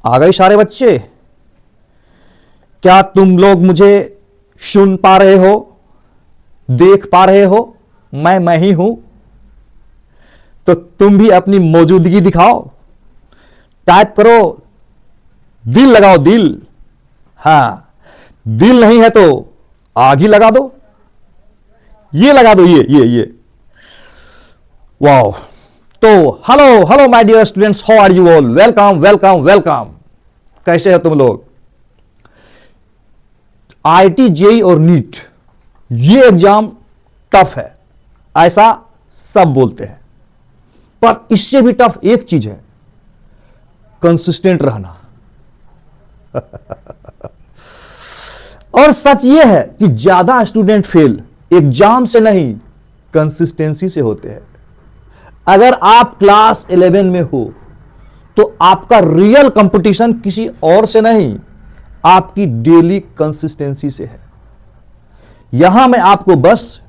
आ गए सारे बच्चे? क्या तुम लोग मुझे सुन पा रहे हो, देख पा रहे हो? मैं ही हूं। तो तुम भी अपनी मौजूदगी दिखाओ, टाइप करो, दिल लगाओ, दिल। हां, दिल नहीं है तो आग ही लगा दो, ये लगा दो, ये। वाओ। तो hello hello my dear students, how are you all? Welcome welcome welcome. कैसे हो तुम लोग? आईआईटी, जेईई और नीट, ये एग्जाम टफ है, ऐसा सब बोलते हैं, पर इससे भी टफ एक चीज है, कंसिस्टेंट रहना। और सच यह है कि ज्यादा स्टूडेंट फेल एग्जाम से नहीं, कंसिस्टेंसी से होते हैं। अगर आप क्लास 11 में हो तो आपका रियल कंपटीशन किसी और से नहीं, आपकी डेली कंसिस्टेंसी से है। यहां मैं आपको बस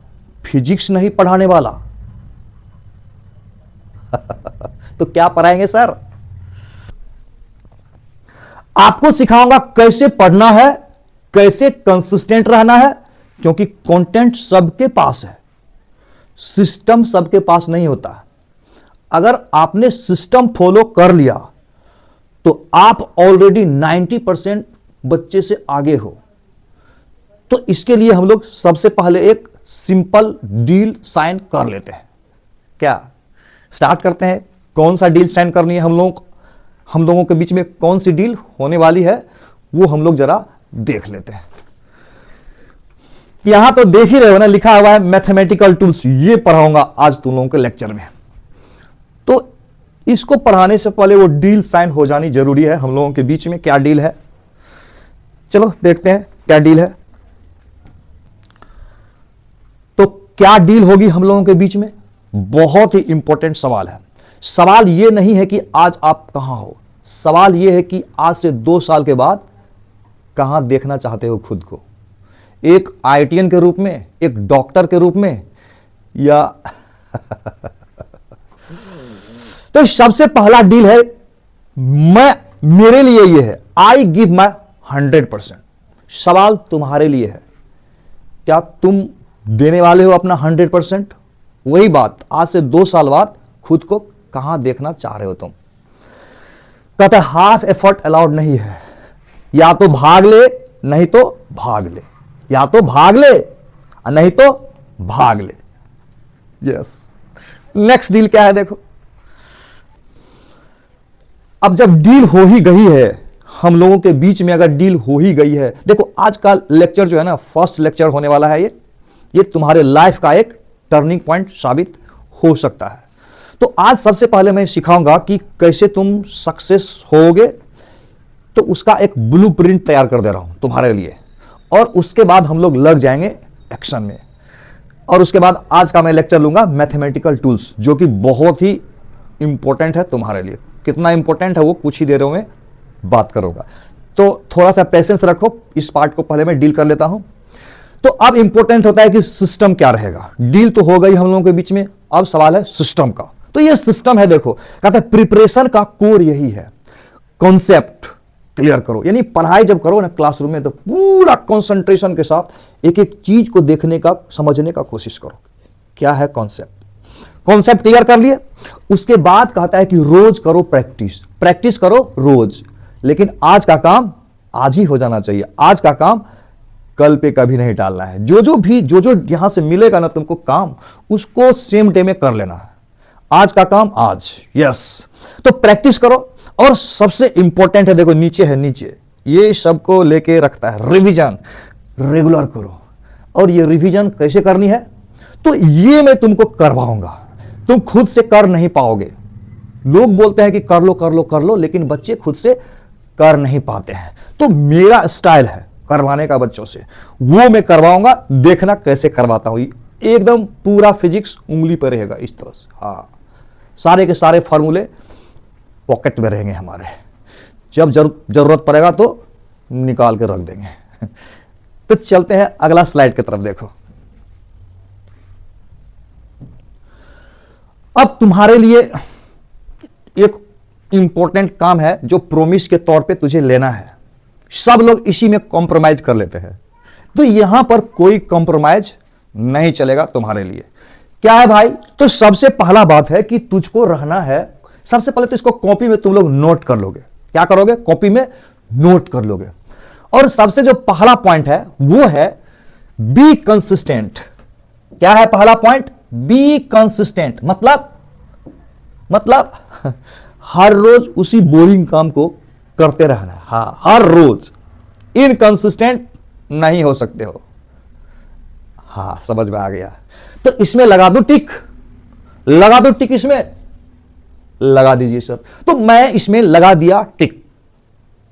फिजिक्स नहीं पढ़ाने वाला। तो क्या पढ़ाएंगे सर? आपको सिखाऊंगा कैसे पढ़ना है, कैसे कंसिस्टेंट रहना है, क्योंकि कंटेंट सबके पास है, सिस्टम सबके पास नहीं होता। अगर आपने सिस्टम फॉलो कर लिया तो आप ऑलरेडी 90% बच्चे से आगे हो। तो इसके लिए हम लोग सबसे पहले एक सिंपल डील साइन कर लेते हैं। क्या स्टार्ट करते हैं? कौन सा डील साइन करनी है? हम लोगों के बीच में कौन सी डील होने वाली है वो हम लोग जरा देख लेते हैं। यहां तो देख ही रहे हो ना, लिखा हुआ है मैथमेटिकल टूल्स। ये पढ़ाऊंगा आज तुम लोगों के लेक्चर में। तो इसको पढ़ाने से पहले वो डील साइन हो जानी जरूरी है हम लोगों के बीच में। क्या डील है? चलो देखते हैं क्या डील है। तो क्या डील होगी हम लोगों के बीच में? बहुत ही इंपॉर्टेंट सवाल है। सवाल यह नहीं है कि आज आप कहां हो, सवाल यह है कि आज से 2 साल के बाद कहां देखना चाहते हो खुद को, एक आईआईटीएन के रूप में, एक डॉक्टर के रूप में, या तो सबसे पहला डील है, मेरे लिए यह है, आई गिव माई 100%। सवाल तुम्हारे लिए है, क्या तुम देने वाले हो अपना 100%? वही बात, आज से 2 साल बाद खुद को कहां देखना चाह रहे हो तुम? कहते हाफ एफर्ट अलाउड नहीं है। या तो भाग ले, नहीं तो भाग ले, या तो भाग ले नहीं तो भाग ले। यस। नेक्स्ट डील क्या है देखो। अब जब डील हो ही गई है हम लोगों के बीच में, अगर डील हो ही गई है, देखो आज का लेक्चर जो है ना, फर्स्ट लेक्चर होने वाला है, ये तुम्हारे लाइफ का एक टर्निंग पॉइंट साबित हो सकता है। तो आज सबसे पहले मैं सिखाऊंगा कि कैसे तुम सक्सेस होगे। तो उसका एक ब्लूप्रिंट तैयार कर दे रहा हूं तुम्हारे लिए, और उसके बाद हम लोग लग जाएंगे एक्शन में। और उसके बाद आज का मैं लेक्चर लूंगा मैथमेटिकल टूल्स, जो कि बहुत ही इंपॉर्टेंट है तुम्हारे लिए। कितना इंपॉर्टेंट है वो कुछ ही देरों में बात करूंगा, तो थोड़ा सा पेशेंस रखो। इस पार्ट को पहले मैं डील कर लेता हूं। तो अब इंपॉर्टेंट होता है कि सिस्टम क्या रहेगा। डील तो हो गई हम लोगों के बीच में, अब सवाल है सिस्टम का। तो ये सिस्टम है, देखो कहते हैं प्रिपरेशन का कोर यही है, कॉन्सेप्ट क्लियर करो। यानी पढ़ाई जब करो ना क्लासरूम में, तो पूरा कंसंट्रेशन के साथ एक एक चीज को देखने का, समझने का कोशिश करो। क्या है कॉन्सेप्ट? कॉन्सेप्ट क्लियर कर लिए, उसके बाद कहता है कि रोज करो प्रैक्टिस, प्रैक्टिस करो रोज। लेकिन आज का काम आज ही हो जाना चाहिए, आज का काम कल पे कभी नहीं टालना है। जो जो यहां से मिलेगा ना तुमको काम, उसको सेम डे में कर लेना है। आज का काम आज। यस। तो प्रैक्टिस करो। और सबसे इंपॉर्टेंट है, देखो नीचे है, नीचे ये सबको लेके रखता है, रिवीजन रेगुलर करो। और ये रिवीजन कैसे करनी है, तो ये मैं तुमको करवाऊंगा, तुम खुद से कर नहीं पाओगे। लोग बोलते हैं कि कर लो कर लो कर लो, लेकिन बच्चे खुद से कर नहीं पाते हैं। तो मेरा स्टाइल है करवाने का बच्चों से, वो मैं करवाऊंगा। देखना कैसे करवाता हूं, एकदम पूरा फिजिक्स उंगली पर रहेगा इस तरह से। हाँ, सारे के सारे फॉर्मूले पॉकेट में रहेंगे हमारे, जब जरूरत पड़ेगा तो निकाल के रख देंगे। तो चलते हैं अगला स्लाइड की तरफ। देखो अब तुम्हारे लिए एक इंपॉर्टेंट काम है जो प्रोमिस के तौर पे तुझे लेना है। सब लोग इसी में कॉम्प्रोमाइज कर लेते हैं, तो यहां पर कोई कॉम्प्रोमाइज नहीं चलेगा तुम्हारे लिए। क्या है भाई? तो सबसे पहला बात है कि तुझको रहना है, सबसे पहले तो इसको कॉपी में तुम लोग नोट कर लोगे। क्या करोगे? कॉपी में नोट कर लोगे। और सबसे जो पहला पॉइंट है वो है बी कंसिस्टेंट। क्या है पहला पॉइंट? Be consistent. मतलब हर रोज उसी बोरिंग काम को करते रहना है। हाँ, हर रोज इनकंसिस्टेंट नहीं हो सकते हो। हाँ, समझ में आ गया। तो इसमें लगा दो टिक, लगा दो टिक, इसमें लगा दीजिए सर। तो मैं इसमें लगा दिया टिक।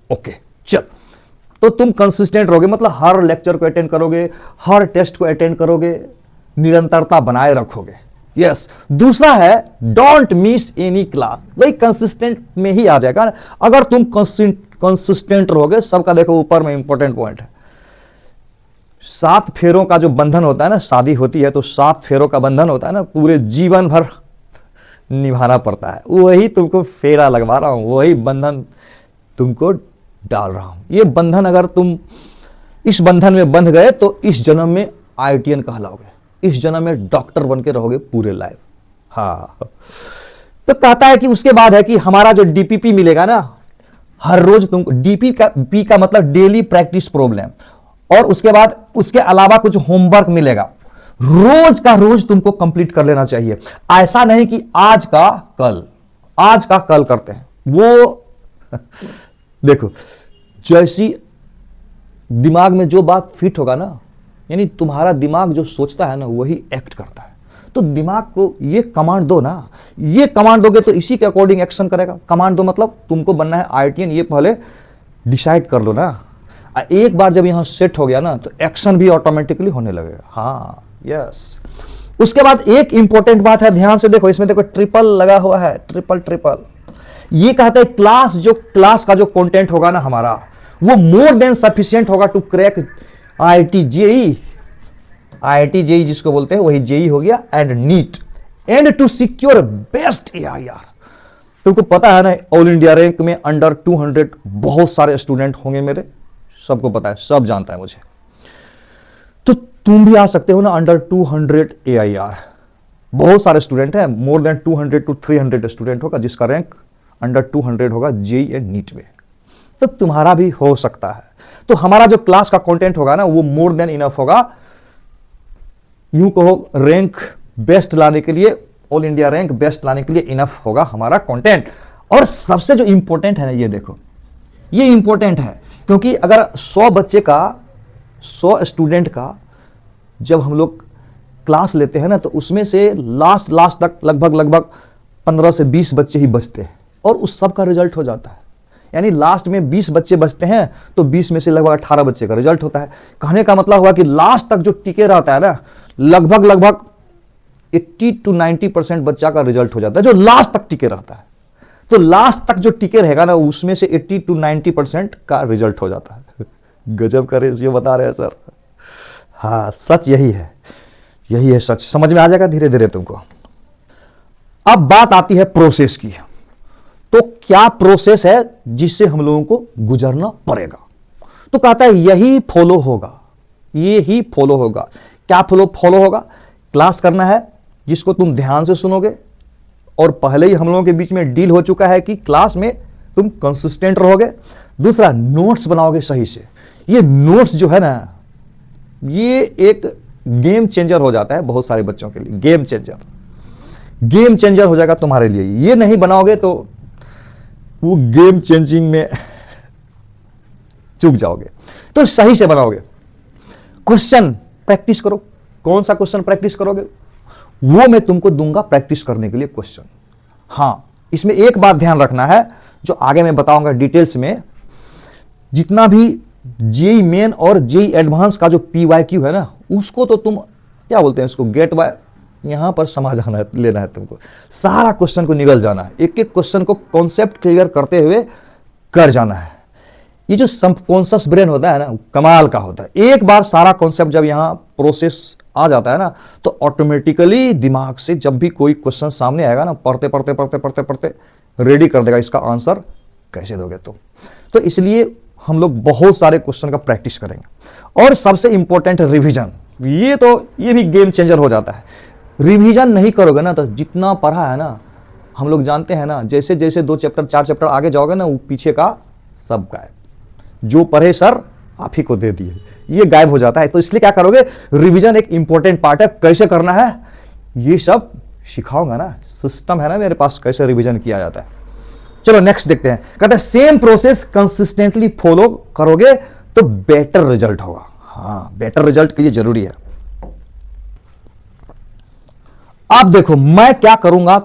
ओके, चल। तो तुम कंसिस्टेंट रहोगे, मतलब हर लेक्चर को अटेंड करोगे, हर टेस्ट को अटेंड करोगे, निरंतरता बनाए रखोगे। यस। दूसरा है डोंट मिस एनी क्लास। वही कंसिस्टेंट में ही आ जाएगा। अगर तुम कंसिस्टेंट रहोगे, सबका देखो ऊपर में इंपॉर्टेंट पॉइंट है, 7 फेरों का जो बंधन होता है ना, शादी होती है तो 7 फेरों का बंधन होता है ना, पूरे जीवन भर निभाना पड़ता है। वही तुमको फेरा लगवा रहा हूं, वही बंधन तुमको डाल रहा हूं। ये बंधन, अगर तुम इस बंधन में बंध गए तो इस जन्म में IITian कहलाओगे, इस जन्म में डॉक्टर बन के रहोगे पूरे लाइफ। हाँ, तो कहता है कि उसके बाद है कि हमारा जो DPP मिलेगा ना, हर रोज तुमको DPP का मतलब डेली प्रैक्टिस प्रॉब्लम, और उसके बाद उसके अलावा कुछ होमवर्क मिलेगा, रोज का रोज तुमको कंप्लीट कर लेना चाहिए। ऐसा नहीं कि आज का कल करते हैं वो देखो, जैसी दिमाग में जो बात फिट होगा ना, यानी तुम्हारा दिमाग जो सोचता है ना वही एक्ट करता है। तो दिमाग को ये कमांड दो ना, ये कमांड दोगे तो इसी के अकॉर्डिंग एक्शन करेगा। कमांड दो मतलब तुमको बनना है IITian, ये पहले डिसाइड कर लो ना। एक बार जब यहां सेट हो गया ना तो एक्शन भी ऑटोमेटिकली होने लगेगा। हाँ, यस। उसके बाद एक इंपॉर्टेंट बात है, ध्यान से देखो, इसमें देखो ट्रिपल लगा हुआ है, ट्रिपल। ये कहता है क्लास का जो कंटेंट होगा ना हमारा, वो मोर देन सफिशिएंट होगा टू क्रैक IIT JEE जिसको बोलते हैं वही JEE हो गया, and NEET, and to secure best AIR। तुमको पता है ना, ऑल इंडिया रैंक में अंडर 200 बहुत सारे स्टूडेंट होंगे मेरे, सबको पता है, सब जानता है मुझे। तो तुम भी आ सकते हो ना अंडर 200 AIR। बहुत सारे स्टूडेंट हैं, मोर देन 200 to 300 स्टूडेंट होगा जिसका रैंक अंडर 200 होगा JEE एंड नीट में। तो तुम्हारा भी हो सकता है। तो हमारा जो क्लास का कंटेंट होगा ना वो मोर देन इनफ होगा, यूं कहो रैंक बेस्ट लाने के लिए, ऑल इंडिया रैंक बेस्ट लाने के लिए इनफ होगा हमारा कंटेंट। और सबसे जो इंपॉर्टेंट है ना, ये देखो, ये इंपॉर्टेंट है, क्योंकि अगर 100 स्टूडेंट का जब हम लोग क्लास लेते हैं ना, तो उसमें से लास्ट तक लगभग 15 से 20 बच्चे ही बचते हैं, और उस सब का रिजल्ट हो जाता है। यानी लास्ट में 20 बच्चे बचते हैं तो 20 में से लगभग 18 बच्चे का रिजल्ट होता है। कहने का मतलब हुआ कि लास्ट तक जो टिके रहता है ना, लगभग 80 to 90% बच्चा का रिजल्ट हो जाता है, जो लास्ट तक टिके रहता है। तो लास्ट तक जो टिके रहेगा ना, उसमें से 80 to 90% का रिजल्ट हो जाता है। गजब का रेशियो बता रहे हैं सर। हाँ, सच यही है सच। समझ में आ जाएगा धीरे धीरे तुमको। अब बात आती है प्रोसेस की। तो क्या प्रोसेस है जिससे हम लोगों को गुजरना पड़ेगा? तो कहता है यही फॉलो होगा, ये ही फॉलो होगा। क्या फॉलो होगा? क्लास करना है जिसको तुम ध्यान से सुनोगे, और पहले ही हम लोगों के बीच में डील हो चुका है कि क्लास में तुम कंसिस्टेंट रहोगे। दूसरा, नोट्स बनाओगे सही से। ये नोट्स जो है ना, ये एक गेम चेंजर हो जाता है बहुत सारे बच्चों के लिए। गेम चेंजर हो जाएगा तुम्हारे लिए। ये नहीं बनाओगे तो वो गेम चेंजिंग में चूक जाओगे। तो सही से बनाओगे। क्वेश्चन प्रैक्टिस करो। कौन सा क्वेश्चन प्रैक्टिस करोगे? वो मैं तुमको दूंगा प्रैक्टिस करने के लिए क्वेश्चन। हाँ, इसमें एक बात ध्यान रखना है, जो आगे मैं बताऊंगा डिटेल्स में। जितना भी JEE मेन और JEE एडवांस का जो PYQ है ना, उसको तो तुम क्या बोलते हैं, उसको गेट बाय यहां पर समझ आना है, लेना है तुमको। सारा क्वेश्चन को निगल जाना है, एक एक क्वेश्चन को कॉन्सेप्ट क्लियर करते हुए कर जाना है। ये जो सबकॉन्शियस ब्रेन होता है ना, कमाल का होता है। एक बार सारा कॉन्सेप्ट जब यहां प्रोसेस आ जाता है ना, तो ऑटोमेटिकली दिमाग से जब भी कोई क्वेश्चन सामने आएगा ना, पढ़ते रेडी कर देगा इसका आंसर कैसे दोगे तो इसलिए हम लोग बहुत सारे क्वेश्चन का प्रैक्टिस करेंगे। और सबसे इंपॉर्टेंट रिवीजन, ये भी गेम चेंजर हो जाता है। रिवीजन नहीं करोगे ना तो जितना पढ़ा है ना, हम लोग जानते हैं ना, जैसे जैसे 2 चैप्टर 4 चैप्टर आगे जाओगे ना, वो पीछे का सब गायब। जो पढ़े सर आप ही को दे दिए, ये गायब हो जाता है। तो इसलिए क्या करोगे, रिवीजन एक इंपॉर्टेंट पार्ट है। कैसे करना है ये सब सिखाऊंगा ना, सिस्टम है ना मेरे पास कैसे रिवीजन किया जाता है। चलो नेक्स्ट देखते हैं। कहते हैं सेम प्रोसेस कंसिस्टेंटली फॉलो करोगे तो बेटर रिजल्ट होगा। हाँ, बेटर रिजल्ट के लिए जरूरी है। आप देखो मैं क्या करूंगा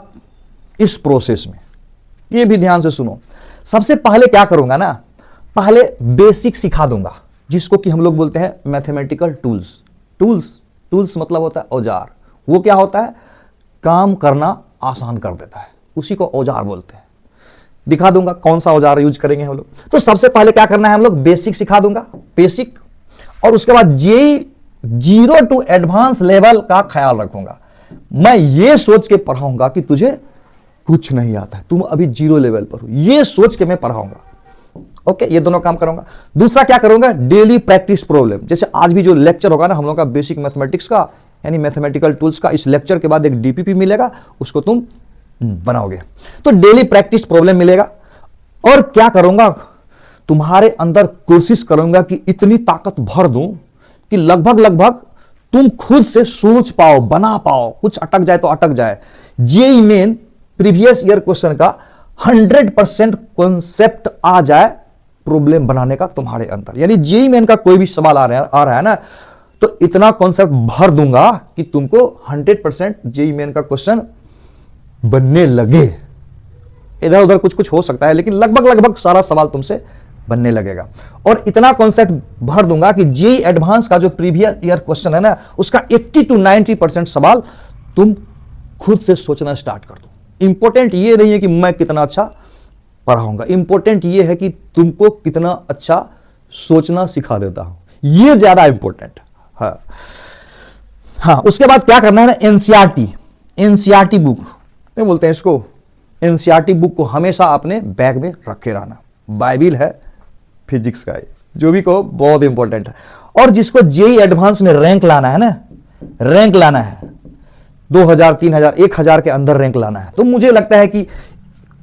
इस प्रोसेस में, ये भी ध्यान से सुनो। सबसे पहले क्या करूंगा ना, पहले बेसिक सिखा दूंगा, जिसको कि हम लोग बोलते हैं मैथमेटिकल टूल्स। टूल्स मतलब होता है औजार। वो क्या होता है, काम करना आसान कर देता है, उसी को औजार बोलते हैं। दिखा दूंगा कौन सा औजार यूज करेंगे हम लोग। तो सबसे पहले क्या करना है, हम लोग बेसिक सिखा दूंगा, बेसिक। और उसके बाद जेई 0 to एडवांस लेवल का ख्याल रखूंगा। मैं ये सोच के पढ़ाऊंगा कि तुझे कुछ नहीं आता है, तुम अभी 0 लेवल पर हो, ये सोच के मैं पढ़ाऊंगा। ओके, ये दोनों काम करूंगा। दूसरा क्या करूंगा, डेली प्रैक्टिस प्रॉब्लम। जैसे आज भी जो लेक्चर होगा ना हम लोग का बेसिक मैथमेटिक्स का, यानी मैथमेटिकल टूल्स का, इस लेक्चर के बाद एक डीपीपी मिलेगा, उसको तुम बनाओगे। तो डेली प्रैक्टिस प्रॉब्लम मिलेगा। और क्या करूंगा, तुम्हारे अंदर कोशिश करूंगा कि इतनी ताकत भर दूं कि लगभग तुम खुद से सोच पाओ, बना पाओ। कुछ अटक जाए तो अटक जाए। JEE main previous year question का 100% कॉन्सेप्ट आ जाए प्रॉब्लम बनाने का तुम्हारे अंदर। यानी जेईई मेन का कोई भी सवाल आ रहा है ना, तो इतना कॉन्सेप्ट भर दूंगा कि तुमको 100% जेईई मेन का क्वेश्चन बनने लगे। इधर उधर कुछ कुछ हो सकता है, लेकिन लगभग सारा सवाल तुमसे बनने लगेगा। और इतना कॉन्सेप्ट भर दूंगा कि जेईई एडवांस का जो प्रीवियस ईयर क्वेश्चन है ना, उसका 80 to 90% सवाल तुम खुद से सोचना स्टार्ट कर दो। इंपॉर्टेंट ये नहीं है कि मैं कितना अच्छा पढ़ाऊंगा, इंपॉर्टेंट ये है कि तुमको कितना अच्छा सोचना सिखा देता हूं, ये ज्यादा इंपॉर्टेंट। हाँ, उसके बाद क्या करना है ना, एनसीईआरटी बुक नहीं बोलते हैं इसको, एनसीईआरटी बुक को हमेशा अपने बैग में रखे रहना। बाइबिल है फिजिक्स का, जो भी कहो बहुत इंपॉर्टेंट है। और जिसको जेईई एडवांस में रैंक लाना है ना, रैंक लाना है 2000 3000 1000 के अंदर रैंक लाना है, तो मुझे लगता है कि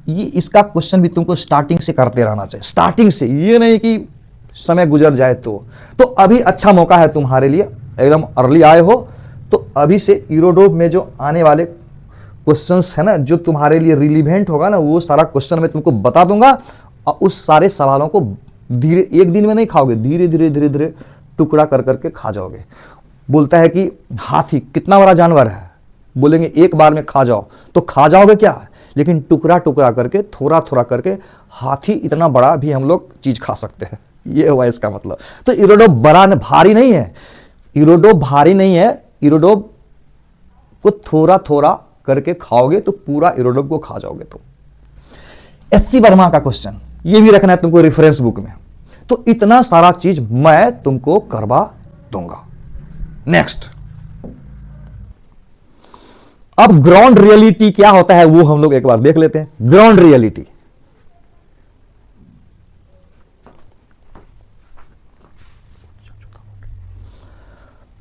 ये इसका क्वेश्चन भी तुमको स्टार्टिंग से करते रहना चाहिए। स्टार्टिंग से, ये नहीं कि समय गुजर जाए तो अभी अच्छा मौका है तुम्हारे लिए। एकदम अर्ली आए हो तो अभी से यूरोडोप में जो आने वाले क्वेश्चंस है ना, जो तुम्हारे लिए रिलीवेंट होगा ना, वो सारा क्वेश्चन मैं तुमको बता दूंगा। और उस सारे सवालों को धीरे, एक दिन में नहीं खाओगे, धीरे धीरे टुकड़ा कर करके खा जाओगे। बोलता है कि हाथी कितना बड़ा जानवर है, बोलेंगे एक बार में खा जाओ, तो खा जाओगे क्या, लेकिन टुकड़ा टुकड़ा करके, थोड़ा थोड़ा करके, हाथी इतना बड़ा भी हम लोग चीज खा सकते हैं। ये हुआ इसका मतलब। तो यूरोडोप भारी नहीं है, यूरोडोप भारी नहीं है। यूरोडोप को थोड़ा थोड़ा करके खाओगे तो पूरा यूरोडोप को खा जाओगे। तो एचसी वर्मा का क्वेश्चन ये भी रखना है तुमको रेफरेंस बुक में। तो इतना सारा चीज मैं तुमको करवा दूंगा। नेक्स्ट, अब ग्राउंड रियलिटी क्या होता है वो हम लोग एक बार देख लेते हैं। ग्राउंड रियलिटी,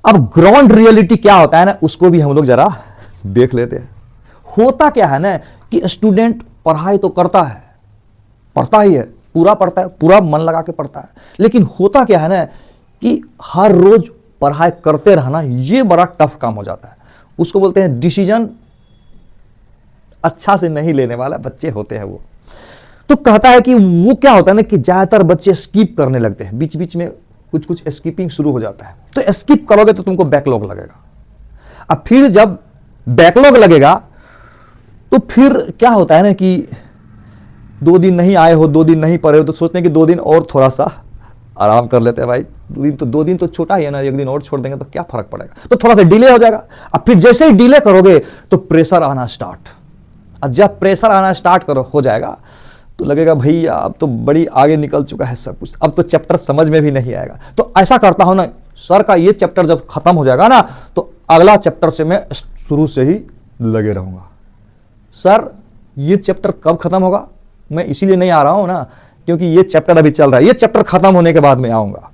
अब ग्राउंड रियलिटी क्या होता है ना, उसको भी हम लोग जरा देख लेते हैं। होता क्या है ना कि स्टूडेंट पढ़ाई तो करता है, पढ़ता ही है, पूरा पढ़ता है, पूरा मन लगा के पढ़ता है, लेकिन होता क्या है ना कि हर रोज पढ़ाई करते रहना ये बड़ा टफ काम हो जाता है। उसको बोलते हैं डिसीजन अच्छा से नहीं लेने वाला बच्चे होते हैं वो। तो कहता है कि वो क्या होता है ना कि ज्यादातर बच्चे स्किप करने लगते हैं, बीच बीच में कुछ स्किपिंग शुरू हो जाता है। तो स्किप करोगे तो तुमको बैकलॉग लगेगा। अब फिर जब बैकलॉग लगेगा तो फिर क्या होता है ना कि 2 दिन नहीं आए हो, 2 दिन नहीं पढ़े हो, तो सोचते हैं कि 2 दिन और थोड़ा सा आराम कर लेते हैं। भाई 2 दिन तो छोटा ही है ना, 1 दिन और छोड़ देंगे तो क्या फर्क पड़ेगा, तो थोड़ा सा डिले हो जाएगा। अब फिर जैसे ही डिले करोगे तो प्रेशर आना स्टार्ट। और जब प्रेशर आना स्टार्ट हो जाएगा तो लगेगा भैया अब तो बड़ी आगे निकल चुका है सब कुछ, अब तो चैप्टर समझ में भी नहीं आएगा। तो ऐसा करता हूं ना, सर का ये चैप्टर जब खत्म हो जाएगा ना तो अगला चैप्टर से मैं शुरू से ही लगे रहूंगा। सर ये चैप्टर कब खत्म होगा, मैं इसीलिए नहीं आ रहा हूं ना, क्योंकि ये चैप्टर अभी चल रहा है, ये चैप्टर खत्म होने के बाद में आऊंगा।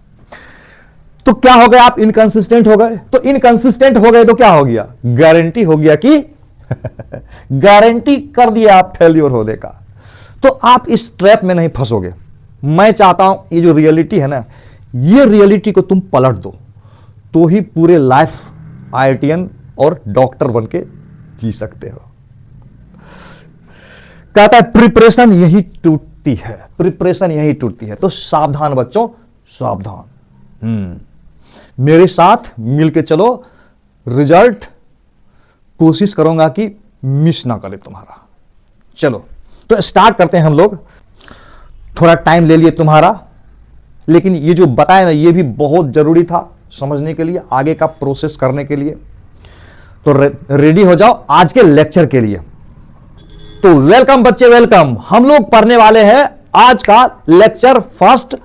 तो क्या हो गया, आप इनकंसिस्टेंट हो गए। तो इनकंसिस्टेंट हो गए तो क्या हो गया, गारंटी हो गया कि गारंटी कर दिया आप फेल्योर होने का। तो आप इस ट्रैप में नहीं फंसोगे। मैं चाहता हूं ये जो रियलिटी है ना, ये रियलिटी को तुम पलट दो, तो ही पूरे लाइफ आईआईटीएन और डॉक्टर बन के जी सकते हो। कहता है प्रिपरेशन यही टूटती है, प्रिपरेशन यही टूटती है। तो सावधान बच्चों, सावधान। मेरे साथ मिलके चलो, रिजल्ट कोशिश करूंगा कि मिस ना करे तुम्हारा। चलो तो स्टार्ट करते हैं हम लोग। थोड़ा टाइम ले लिए तुम्हारा, लेकिन ये जो बताया ना, ये भी बहुत जरूरी था समझने के लिए, आगे का प्रोसेस करने के लिए। तो रेडी हो जाओ आज के लेक्चर के लिए। तो वेलकम बच्चे, वेलकम। हम लोग पढ़ने वाले हैं आज का लेक्चर फर्स्ट,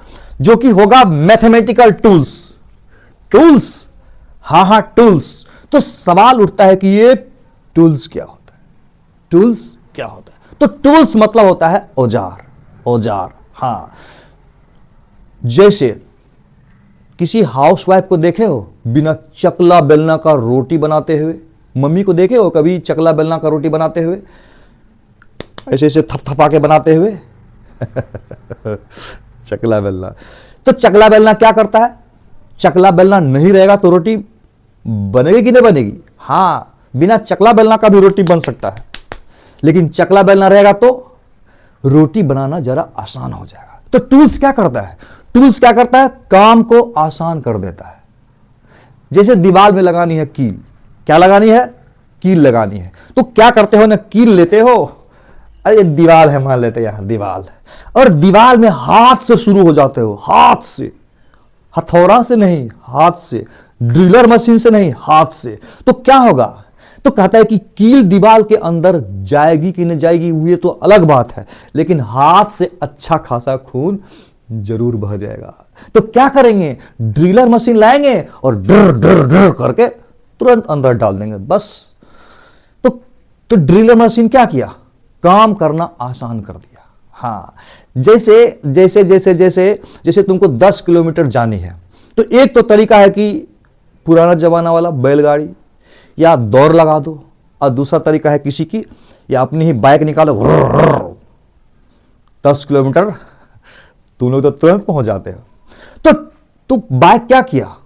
जो कि होगा मैथमेटिकल टूल्स। टूल्स, हाँ टूल्स। तो सवाल उठता है कि ये टूल्स क्या होता है, टूल्स क्या होता है। तो टूल्स मतलब होता है औजार, औजार। हाँ, जैसे किसी हाउसवाइफ को देखे हो बिना चकला बेलना का रोटी बनाते हुए, मम्मी को देखे हो कभी चकला बेलना का रोटी बनाते हुए, ऐसे ऐसे थपथपा के बनाते हुए चकला बेलना। तो चकला बेलना क्या करता है, चकला बेलना नहीं रहेगा तो रोटी बनेगी कि नहीं बनेगी। हाँ, बिना चकला बेलना का भी रोटी बन सकता है, लेकिन चकला बेलना रहेगा तो रोटी बनाना जरा आसान हो जाएगा। तो टूल्स क्या करता है, टूल्स क्या करता है, काम को आसान कर देता है। जैसे दीवार में लगानी है कील, क्या लगानी है, कील लगानी है। तो क्या करते हो ना, कील लेते हो, अरे दीवार है मान लेते यहां दीवार, और दीवार में हाथ से शुरू हो जाते हो, हाथ से, हथौड़ा से नहीं, हाथ से, ड्रिलर मशीन से नहीं, हाथ से। तो क्या होगा, तो कहता है कि कील दीवार के अंदर जाएगी कि नहीं जाएगी ये तो अलग बात है, लेकिन हाथ से अच्छा खासा खून जरूर बह जाएगा। तो क्या करेंगे, ड्रिलर मशीन लाएंगे और ड्र ड्र ड्र करके तुरंत अंदर डाल देंगे, बस। तो ड्रिलर मशीन क्या किया, काम करना आसान कर दिया। हाँ, जैसे जैसे जैसे जैसे जैसे तुमको 10 किलोमीटर जानी है, तो एक तो तरीका है कि पुराना जमाना वाला बैलगाड़ी या दौड़ लगा दो, और दूसरा तरीका है किसी की या अपनी ही बाइक निकालो, 10 किलोमीटर तुम लोग तो तुरंत पहुंच जाते हो। तो बाइक क्या किया,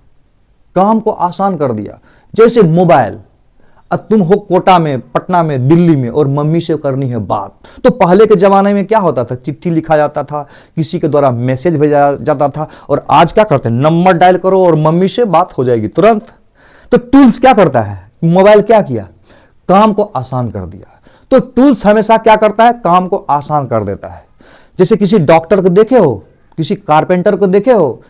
काम को आसान कर दिया। जैसे मोबाइल, अब तुम हो कोटा में, पटना में, दिल्ली में, और मम्मी से करनी है बात, तो पहले के जमाने में क्या होता था, चिट्ठी लिखा जाता था, किसी के द्वारा मैसेज भेजा जाता था, और आज क्या करते हैं, नंबर डायल करो और मम्मी से बात हो जाएगी तुरंत। तो टूल्स क्या करता है, मोबाइल क्या किया, काम को आसान कर दिया। तो टूल्स हमेशा क्या करता है, काम को आसान कर देता है। जैसे किसी डॉक्टर को देखे हो, किसी कारपेंटर को देखे हो,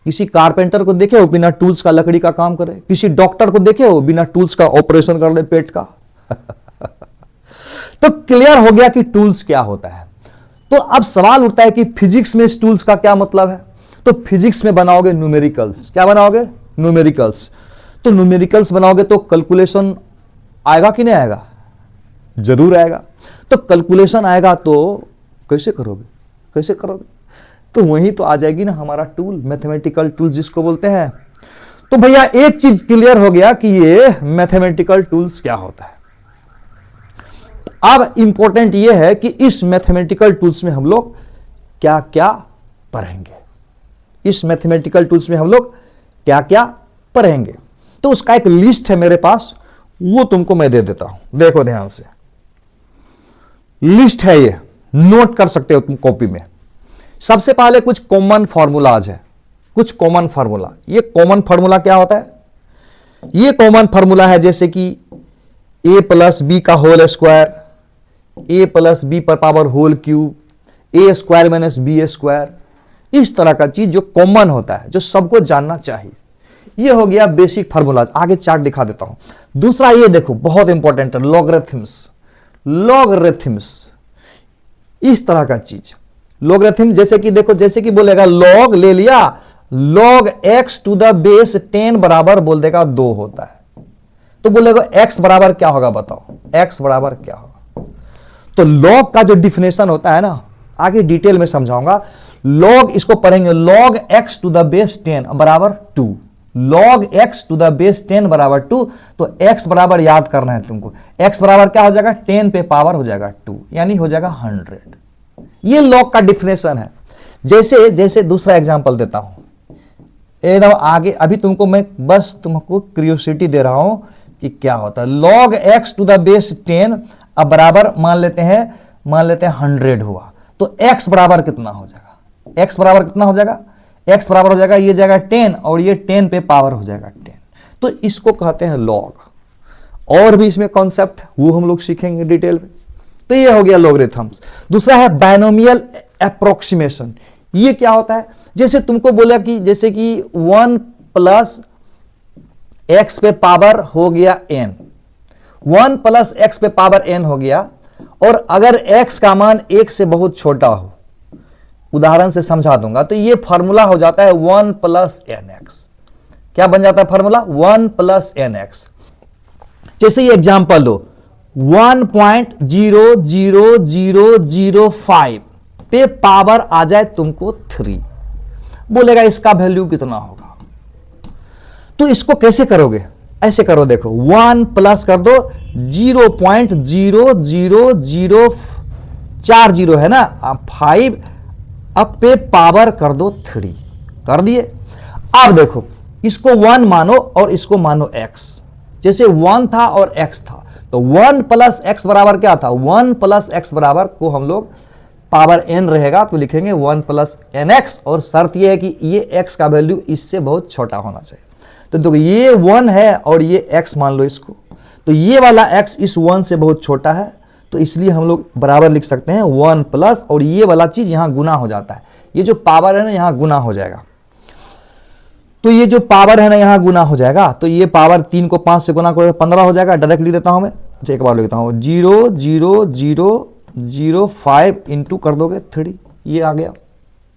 किसी कारपेंटर को देखे हो बिना टूल्स का लकड़ी का काम करे, किसी डॉक्टर को देखे हो बिना टूल्स का ऑपरेशन कर दे पेट का। तो क्लियर हो गया कि टूल्स क्या होता है। तो अब सवाल उठता है कि फिजिक्स में इस टूल्स का क्या मतलब है। तो फिजिक्स में बनाओगे न्यूमेरिकल्स, क्या बनाओगे, न्यूमेरिकल्स। तो न्यूमेरिकल्स बनाओगे तो कैलकुलेशन आएगा कि नहीं आएगा, जरूर आएगा। तो कैलकुलेशन आएगा तो कैसे करोगे, कैसे करोगे, तो वही तो आ जाएगी ना हमारा टूल, मैथमेटिकल टूल जिसको बोलते हैं। तो भैया एक चीज क्लियर हो गया कि ये मैथमेटिकल टूल्स क्या होता है। अब इंपॉर्टेंट ये है कि इस मैथमेटिकल टूल्स में हम लोग क्या क्या पढ़ेंगे, इस मैथमेटिकल टूल्स में हम लोग क्या क्या पढ़ेंगे। तो उसका एक लिस्ट है मेरे पास, वो तुमको मैं दे देता हूं, देखो ध्यान से। लिस्ट है ये, नोट कर सकते हो तुम कॉपी में। सबसे पहले कुछ कॉमन फार्मूलाज है, कुछ कॉमन फार्मूला। ये कॉमन फार्मूला क्या होता है, ये कॉमन फार्मूला है जैसे कि a प्लस बी का whole square, a plus B पर power whole cube, a square minus B square, इस तरह का चीज जो कॉमन होता है, जो सबको जानना चाहिए। ये हो गया बेसिक फार्मूला। आगे चार्ट दिखा देता हूं। दूसरा ये देखो, बहुत इंपॉर्टेंट है, लॉगरिथम्स, लॉगरिथम्स, इस तरह का चीज। लॉगरिथम जैसे कि देखो, जैसे कि बोलेगा लॉग ले लिया, log x to the base 10 बराबर बोल देगा 2 होता है। तो बोलेगा x बराबर क्या होगा, बताओ x बराबर क्या होगा। तो लॉग का जो डिफिनेशन होता है ना, आगे डिटेल में समझाऊंगा। लॉग इसको पढ़ेंगे, log x to the base 10 बराबर 2, log x to the base 10 बराबर 2। तो x बराबर याद करना है तुमको, x बराबर क्या हो जाएगा, 10 पे पावर हो जाएगा 2, यानी हो जाएगा 100। ये लॉग का डिफिनेशन है। जैसे जैसे दूसरा एग्जांपल देता हूं एकदम आगे, अभी तुमको मैं बस तुमको क्यूरियोसिटी दे रहा हूं कि क्या होता है। Log x to the base 10 अब बराबर मान लेते हैं 100 हुआ, तो x बराबर कितना हो जाएगा, x बराबर कितना हो जाएगा, x बराबर हो जाएगा ये जाएगा 10 और ये 10 पे पावर हो जाएगा 10। तो इसको कहते हैं लॉग। और भी इसमें कॉन्सेप्ट वो हम लोग सीखेंगे डिटेल में। तो ये हो गया लॉगरिथम्स। दूसरा है बायनोमियल अप्रोक्सीमेशन। ये क्या होता है, जैसे तुमको बोला कि जैसे कि 1 प्लस x पे पावर हो गया n, 1 प्लस x पे पावर n हो गया, और अगर x का मान 1 से बहुत छोटा हो, उदाहरण से समझा दूंगा, तो ये फॉर्मूला हो जाता है 1 प्लस nx। क्या बन जाता है फॉर्मूला, 1 प्लस nx। जैसे ये एग्जांपल लो, 1.00005 पे पावर आ जाए तुमको 3, बोलेगा इसका वैल्यू कितना होगा। तो इसको कैसे करोगे, ऐसे करो, देखो 1 प्लस कर दो 0.00040 है ना, 5, अब पे पावर कर दो 3, कर दिए। अब देखो इसको 1 मानो और इसको मानो x, जैसे 1 था और x था, तो 1 प्लस x बराबर क्या था, 1 प्लस x बराबर को हम लोग पावर n रहेगा तो लिखेंगे 1 प्लस nx, और शर्त यह है कि ये x का वैल्यू इससे बहुत छोटा होना चाहिए। तो देखो ये 1 है और ये x मान लो इसको, तो ये वाला x इस 1 से बहुत छोटा है, तो इसलिए हम लोग बराबर लिख सकते हैं 1 प्लस, और ये वाला चीज यहां गुना हो जाता है, ये जो पावर है ना यहां गुना हो जाएगा, तो ये जो पावर है ना यहां गुना हो जाएगा, तो ये पावर 3 को 5 से गुना करो 15 हो जाएगा। डायरेक्ट लिख देता हूं मैं, अच्छा एक बार लिखता हूं, 0.00005 इंटू कर दोगे 3, ये आ गया,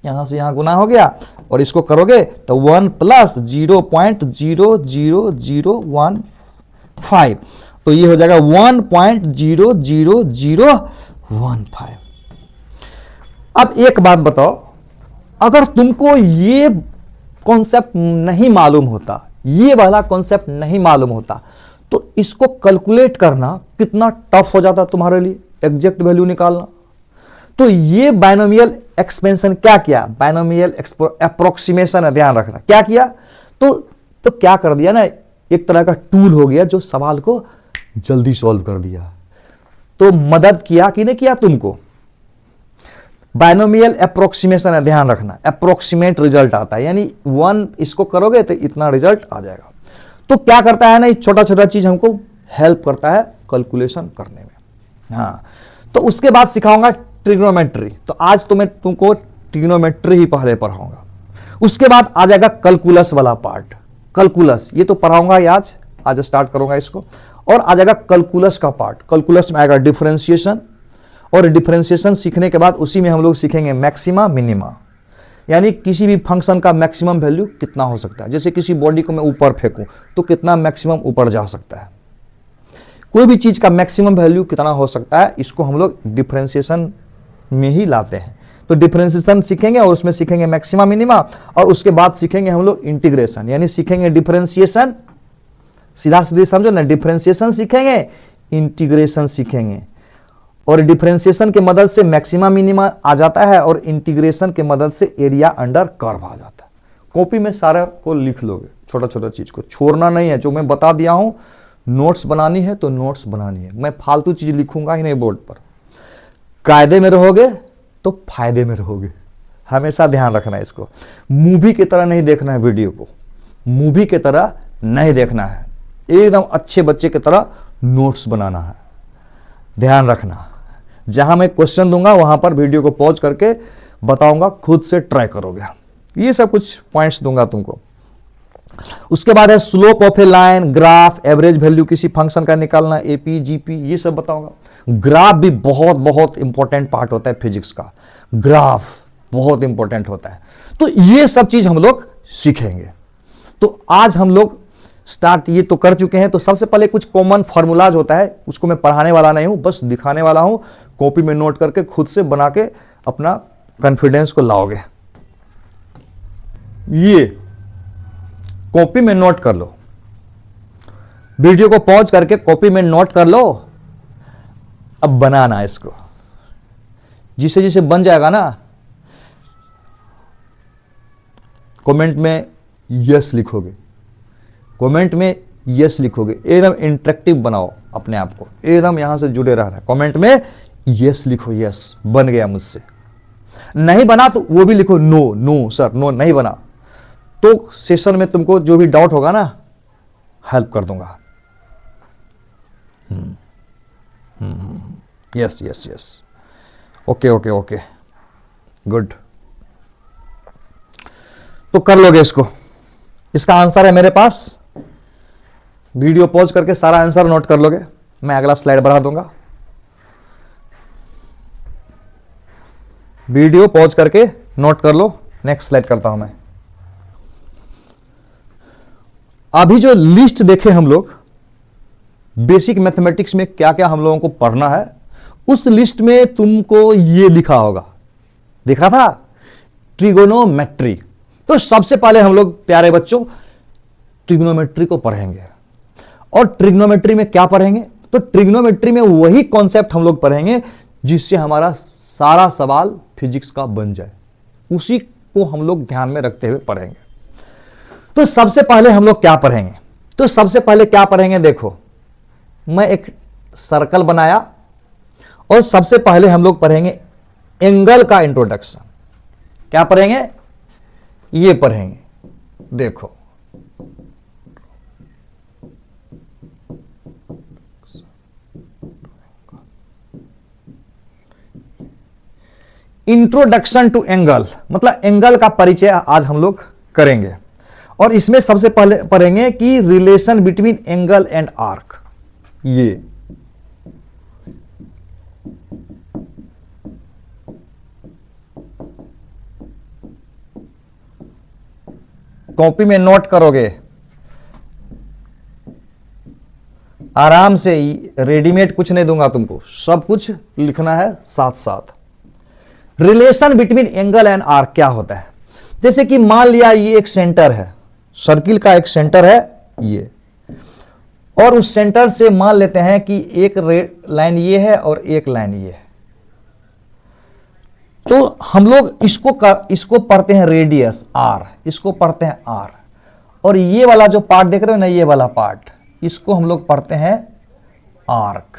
यहां से यहां गुना हो गया, और इसको करोगे तो 1 प्लस 0.00015, तो ये हो जाएगा 1.00015। अब एक बात बताओ, अगर तुमको ये कॉन्सेप्ट नहीं मालूम होता, ये वाला कॉन्सेप्ट नहीं मालूम होता, तो इसको कैलकुलेट करना कितना टफ हो जाता तुम्हारे लिए, एग्जैक्ट वैल्यू निकालना। तो ये बायनोमियल एक्सपेंशन क्या किया, बायनोमियल अप्रोक्सीमेशन है, ध्यान रखना क्या किया, तो क्या कर दिया ना, एक तरह का टूल हो गया जो सवाल को जल्दी सॉल्व कर दिया। तो मदद किया कि नहीं किया तुमको, बायनोमियल अप्रोक्सीमेशन है, ध्यान रखना, अप्रोक्सीमेट रिजल्ट आता है, यानी 1 इसको करोगे तो इतना रिजल्ट आ जाएगा। तो क्या करता है ना, ये छोटा छोटा चीज हमको हेल्प करता है कैलकुलेशन करने में। हाँ, तो उसके बाद सिखाऊंगा ट्रिग्नोमेट्री, तो आज तो मैं तुमको ट्रिग्नोमेट्री ही पहले पढ़ाऊंगा, उसके बाद आ जाएगा कैलकुलस वाला पार्ट। कैलकुलस ये तो पढ़ाऊंगा ही, आज स्टार्ट करूंगा इसको, और आ जाएगा कैलकुलस का पार्ट। कैलकुलस में आएगा डिफरेंशिएशन, और डिफरेंशिएशन सीखने के बाद उसी में हम लोग सीखेंगे मैक्सिमा मिनिमा, यानी किसी भी फंक्शन का मैक्सिमम वैल्यू कितना हो सकता है। जैसे किसी बॉडी को मैं ऊपर फेंकूं तो कितना मैक्सिमम ऊपर जा सकता है, कोई भी चीज का मैक्सिमम वैल्यू कितना हो सकता है, इसको हम लोग डिफरेंशिएशन में ही लाते हैं। तो डिफरेंशिएशन सीखेंगे और उसमें सीखेंगे मैक्सिमा मिनिमा, और उसके बाद सीखेंगे हम लोग इंटीग्रेशन, यानी सीखेंगे डिफरेंशिएशन, सीधा सीधे समझो ना, डिफरेंशिएशन सीखेंगे, इंटीग्रेशन सीखेंगे, और डिफरेंशिएशन के मदद से मैक्सिमा मिनिमा आ जाता है, और इंटीग्रेशन के मदद से एरिया अंडर कर्व आ जाता है। कॉपी में सारा को लिख लोगे, छोटा छोटा चीज को छोड़ना नहीं है, जो मैं बता दिया हूं, नोट्स बनानी है तो नोट्स बनानी है, मैं फालतू चीज लिखूंगा ही नहीं बोर्ड पर। कायदे में रहोगे तो फायदे में रहोगे, हमेशा ध्यान रखना है इसको। मूवी की तरह नहीं देखना है वीडियो को, मूवी की तरह नहीं देखना है, एकदम अच्छे बच्चे की तरह नोट्स बनाना है, ध्यान रखना। जहां मैं क्वेश्चन दूंगा वहां पर वीडियो को पॉज करके बताऊंगा, खुद से ट्राई करोगे, ये सब कुछ पॉइंट्स दूंगा तुमको। उसके बाद है slope of A line, graph, average value किसी फंक्शन का निकालना, एपी जीपी, ये सब बताऊंगा। ग्राफ भी बहुत बहुत इंपॉर्टेंट पार्ट होता है फिजिक्स का, ग्राफ बहुत इंपॉर्टेंट होता है। तो ये सब चीज हम लोग सीखेंगे। तो आज हम लोग स्टार्ट ये तो कर चुके हैं। तो सबसे पहले कुछ कॉमन फार्मूलाज होता है, उसको मैं पढ़ाने वाला नहीं हूं, बस दिखाने वाला हूं कॉपी में नोट करके खुद से बना के अपना कॉन्फिडेंस को लाओगे। ये कॉपी में नोट कर लो, वीडियो को पॉज करके कॉपी में नोट कर लो। अब बनाना इसको, जिसे जिसे बन जाएगा ना, कमेंट में यस लिखोगे, कमेंट में यस लिखोगे। एकदम इंटरेक्टिव बनाओ अपने आप को, एकदम यहां से जुड़े रहना। कमेंट में यस लिखो, यस बन गया मुझसे। नहीं बना तो वो भी लिखो नो, नो सर नो नहीं बना। तो सेशन में तुमको जो भी डाउट होगा ना, हेल्प कर दूंगा। Yes yes yes, okay okay okay, good. तो कर लोगे इसको। इसका आंसर है मेरे पास। वीडियो पॉज करके सारा आंसर नोट कर लोगे। मैं अगला स्लाइड बढ़ा दूंगा। वीडियो पॉज करके नोट कर लो। नेक्स्ट स्लाइड करता हूं मैं। अभी जो लिस्ट देखे हम लोग, बेसिक मैथमेटिक्स में क्या क्या हम लोगों को पढ़ना है, उस लिस्ट में तुमको ये दिखा होगा, दिखा था ट्रिगोनोमेट्री। तो सबसे पहले हम लोग प्यारे बच्चों ट्रिग्नोमेट्री को पढ़ेंगे। और ट्रिग्नोमेट्री में क्या पढ़ेंगे? तो ट्रिग्नोमेट्री में वही कॉन्सेप्ट हम लोग पढ़ेंगे जिससे हमारा सारा सवाल फिजिक्स का बन जाए, उसी को हम लोग ध्यान में रखते हुए पढ़ेंगे। तो सबसे पहले हम लोग क्या पढ़ेंगे? तो सबसे पहले क्या पढ़ेंगे, देखो मैं एक सर्कल बनाया और सबसे पहले हम लोग पढ़ेंगे एंगल का इंट्रोडक्शन। क्या पढ़ेंगे? ये पढ़ेंगे। देखो इंट्रोडक्शन टू एंगल, मतलब एंगल का परिचय आज हम लोग करेंगे। और इसमें सबसे पहले पढ़ेंगे कि relation between angle and arc. ये कॉपी में नोट करोगे आराम से, रेडीमेड कुछ नहीं दूंगा तुमको, सब कुछ लिखना है साथ साथ। Relation between angle and arc क्या होता है? जैसे कि मान लिया ये एक सेंटर है, सर्किल का एक सेंटर है ये, और उस सेंटर से मान लेते हैं कि एक लाइन ये है और एक लाइन ये है। तो हम लोग इसको पढ़ते हैं रेडियस आर, इसको पढ़ते हैं आर। और ये वाला जो पार्ट देख रहे हो ना, ये वाला पार्ट, इसको हम लोग पढ़ते हैं आर्क,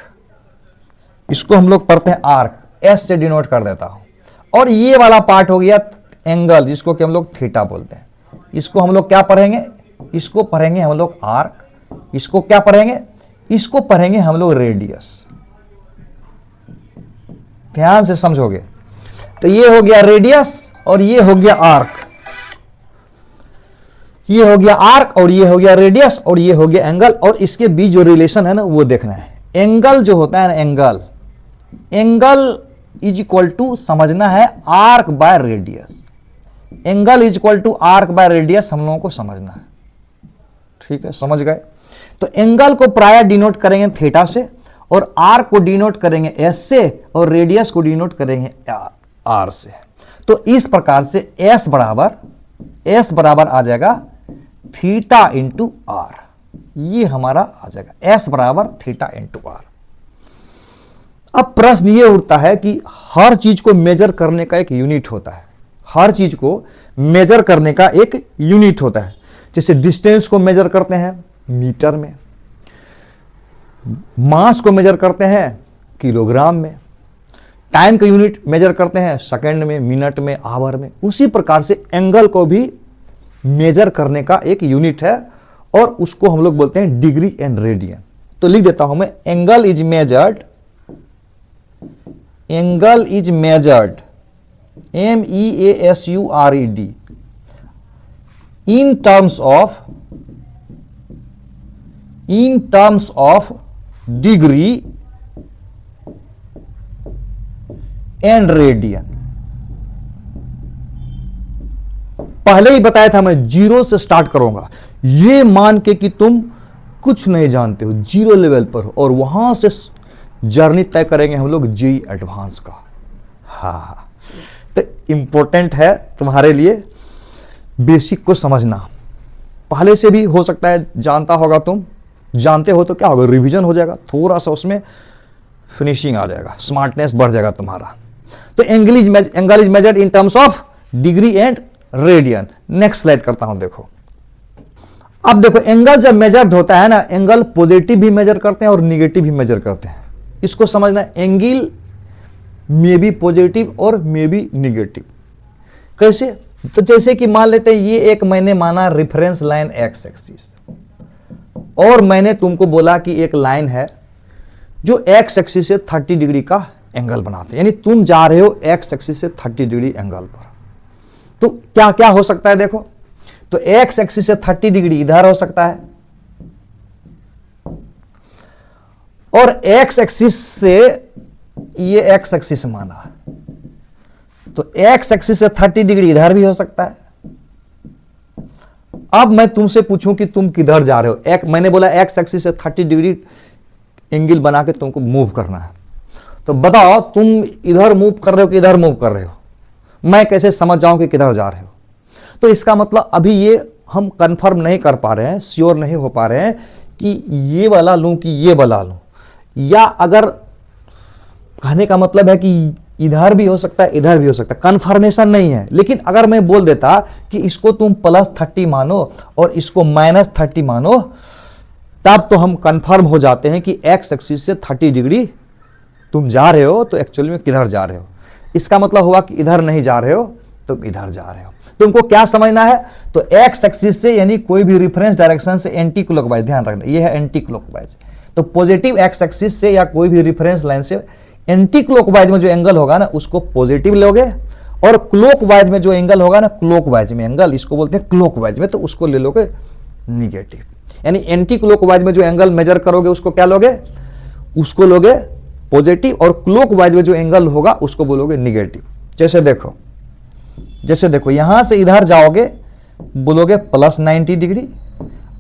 इसको हम लोग पढ़ते हैं आर्क, एस से डिनोट कर देता हूं। और ये वाला पार्ट हो गया एंगल, जिसको कि हम लोग थीटा बोलते हैं। इसको हम लोग क्या पढ़ेंगे? इसको पढ़ेंगे हम लोग आर्क। इसको क्या पढ़ेंगे? इसको पढ़ेंगे हम लोग रेडियस। ध्यान से समझोगे। तो ये हो गया रेडियस और ये हो गया आर्क, ये हो गया आर्क और ये हो गया रेडियस और ये हो गया एंगल। और इसके बीच जो रिलेशन है ना, वो देखना है। एंगल जो होता है ना, एंगल इज इक्वल टू, समझना है, arc by radius. Angle is equal to arc by radius हम लोगों को समझना है। ठीक है, समझ गए? तो एंगल को प्राय डिनोट करेंगे थीटा से, और आर्क को डिनोट करेंगे एस से, और रेडियस को डिनोट करेंगे आर से। तो इस प्रकार से एस बराबर आ जाएगा थीटा इंटू आर। ये हमारा आ जाएगा एस बराबर थीटा इंटू आर। अब प्रश्न ये उठता है कि हर चीज को मेजर करने का एक यूनिट होता है, हर चीज को मेजर करने का एक यूनिट होता है। जैसे डिस्टेंस को मेजर करते हैं मीटर में, मास को मेजर करते हैं किलोग्राम में, टाइम का यूनिट मेजर करते हैं सेकंड में, मिनट में, आवर में। उसी प्रकार से एंगल को भी मेजर करने का एक यूनिट है, और उसको हम लोग बोलते हैं डिग्री एंड रेडियन। तो लिख देता हूं मैं, angle is measured MEASURED in terms of degree and radian। पहले ही बताया था मैं जीरो से स्टार्ट करूंगा, ये मान के कि तुम कुछ नहीं जानते हो, जीरो लेवल पर हो, और वहां से जर्नी तय करेंगे हम लोग जेईई एडवांस का। हाँ, तो इंपॉर्टेंट है तुम्हारे लिए बेसिक को समझना। पहले से भी हो सकता है जानता होगा, तुम जानते हो तो क्या होगा, रिवीजन हो जाएगा, थोड़ा सा उसमें फिनिशिंग आ जाएगा, स्मार्टनेस बढ़ जाएगा तुम्हारा। तो angle is measured in terms of degree and radian. Next slide करता हूं, देखो। अब देखो, एंगल जब मेजर्ड होता है ना, एंगल पॉजिटिव भी मेजर करते हैं और निगेटिव भी मेजर करते हैं। इसको समझना, एंगल मे बी पॉजिटिव और मे बी निगेटिव। कैसे? तो जैसे कि मान लेते हैं ये एक मैंने माना रेफरेंस लाइन एक्स एक्सिस, और मैंने तुमको बोला कि एक लाइन है जो एक्स एक्सिस से 30 डिग्री का एंगल बनाते हैं, यानी तुम जा रहे हो एक्स एक्सिस से 30 डिग्री एंगल पर। तो क्या क्या हो सकता है, देखो। तो एक्स एक्सिस से 30 डिग्री इधर हो सकता है, और एक्स एक्सिस से ये एक्स एक्सिस माना, तो एक्स एक्सिस से 30 डिग्री इधर भी हो सकता है। अब मैं तुमसे पूछूं कि तुम किधर जा रहे हो, मैंने बोला एक्स एक्सिस से 30 डिग्री एंगल बना के तुमको मूव करना है, तो बताओ तुम इधर मूव कर रहे हो कि इधर मूव कर रहे हो, मैं कैसे समझ जाऊं कि किधर जा रहे हो। तो इसका मतलब अभी ये हम कंफर्म नहीं कर पा रहे हैं, श्योर नहीं हो पा रहे हैं कि ये वाला लूं कि ये वाला लूं, या अगर कहने का मतलब है कि इधर भी हो सकता है इधर भी हो सकता है, कंफर्मेशन नहीं है। लेकिन अगर मैं बोल देता कि इसको तुम +30 मानो और इसको -30 मानो, तब तो हम कंफर्म हो जाते हैं कि एक्स एक्सिस से 30 डिग्री तुम जा रहे हो, तो एक्चुअली में किधर जा रहे हो। इसका मतलब हुआ कि इधर नहीं जा रहे हो, तुम इधर जा रहे हो। तुमको क्या समझना है, तो एक्स एक्सिस से यानी कोई भी रेफरेंस डायरेक्शन से एंटी क्लॉकवाइज, ध्यान रखना ये है एंटी क्लॉकवाइज। तो पॉजिटिव एक्स एक्सिस से या कोई भी रेफरेंस लाइन से एंटी क्लॉकवाइज में जो एंगल होगा ना उसको पॉजिटिव लोगे, और क्लॉकवाइज में जो एंगल होगा ना, क्लॉकवाइज में एंगल इसको बोलते हैं क्लॉकवाइज में, तो उसको ले लोगे निगेटिव। यानी एंटी क्लॉकवाइज में जो एंगल मेजर करोगे उसको क्या लोगे, उसको लोगे पॉजिटिव, और क्लॉकवाइज में जो एंगल होगा उसको बोलोगे निगेटिव। जैसे देखो यहां से इधर जाओगे बोलोगे +90 डिग्री,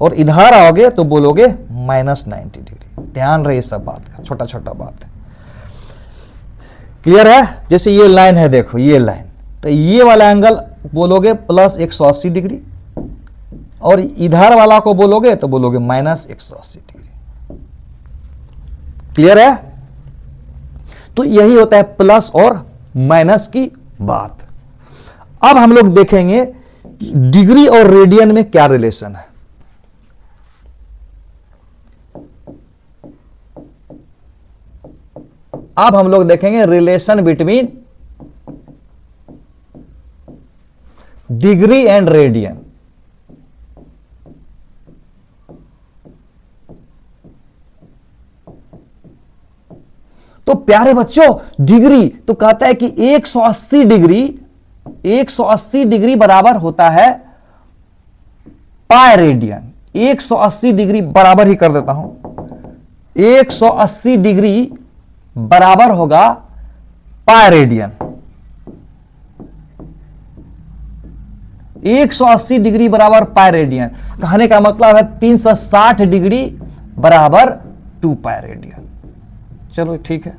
और इधर आओगे तो बोलोगे -90 डिग्री। ध्यान रहे सब बात का, छोटा छोटा बात है, क्लियर है। जैसे ये लाइन है, देखो ये लाइन, तो ये वाला एंगल बोलोगे +180 डिग्री, और इधर वाला को बोलोगे तो बोलोगे -180 डिग्री। क्लियर है। तो यही होता है प्लस और माइनस की बात। अब हम लोग देखेंगे कि डिग्री और रेडियन में क्या रिलेशन है। अब हम लोग देखेंगे relation between degree and radian. तो प्यारे बच्चों, डिग्री तो कहता है कि 180 डिग्री बराबर होता है पाई रेडियन। 180 डिग्री बराबर ही कर देता हूं, 180 डिग्री बराबर होगा पाई रेडियन। 180 डिग्री बराबर पाई रेडियन, कहने का मतलब है 360 डिग्री बराबर 2 पाई रेडियन। चलो ठीक है,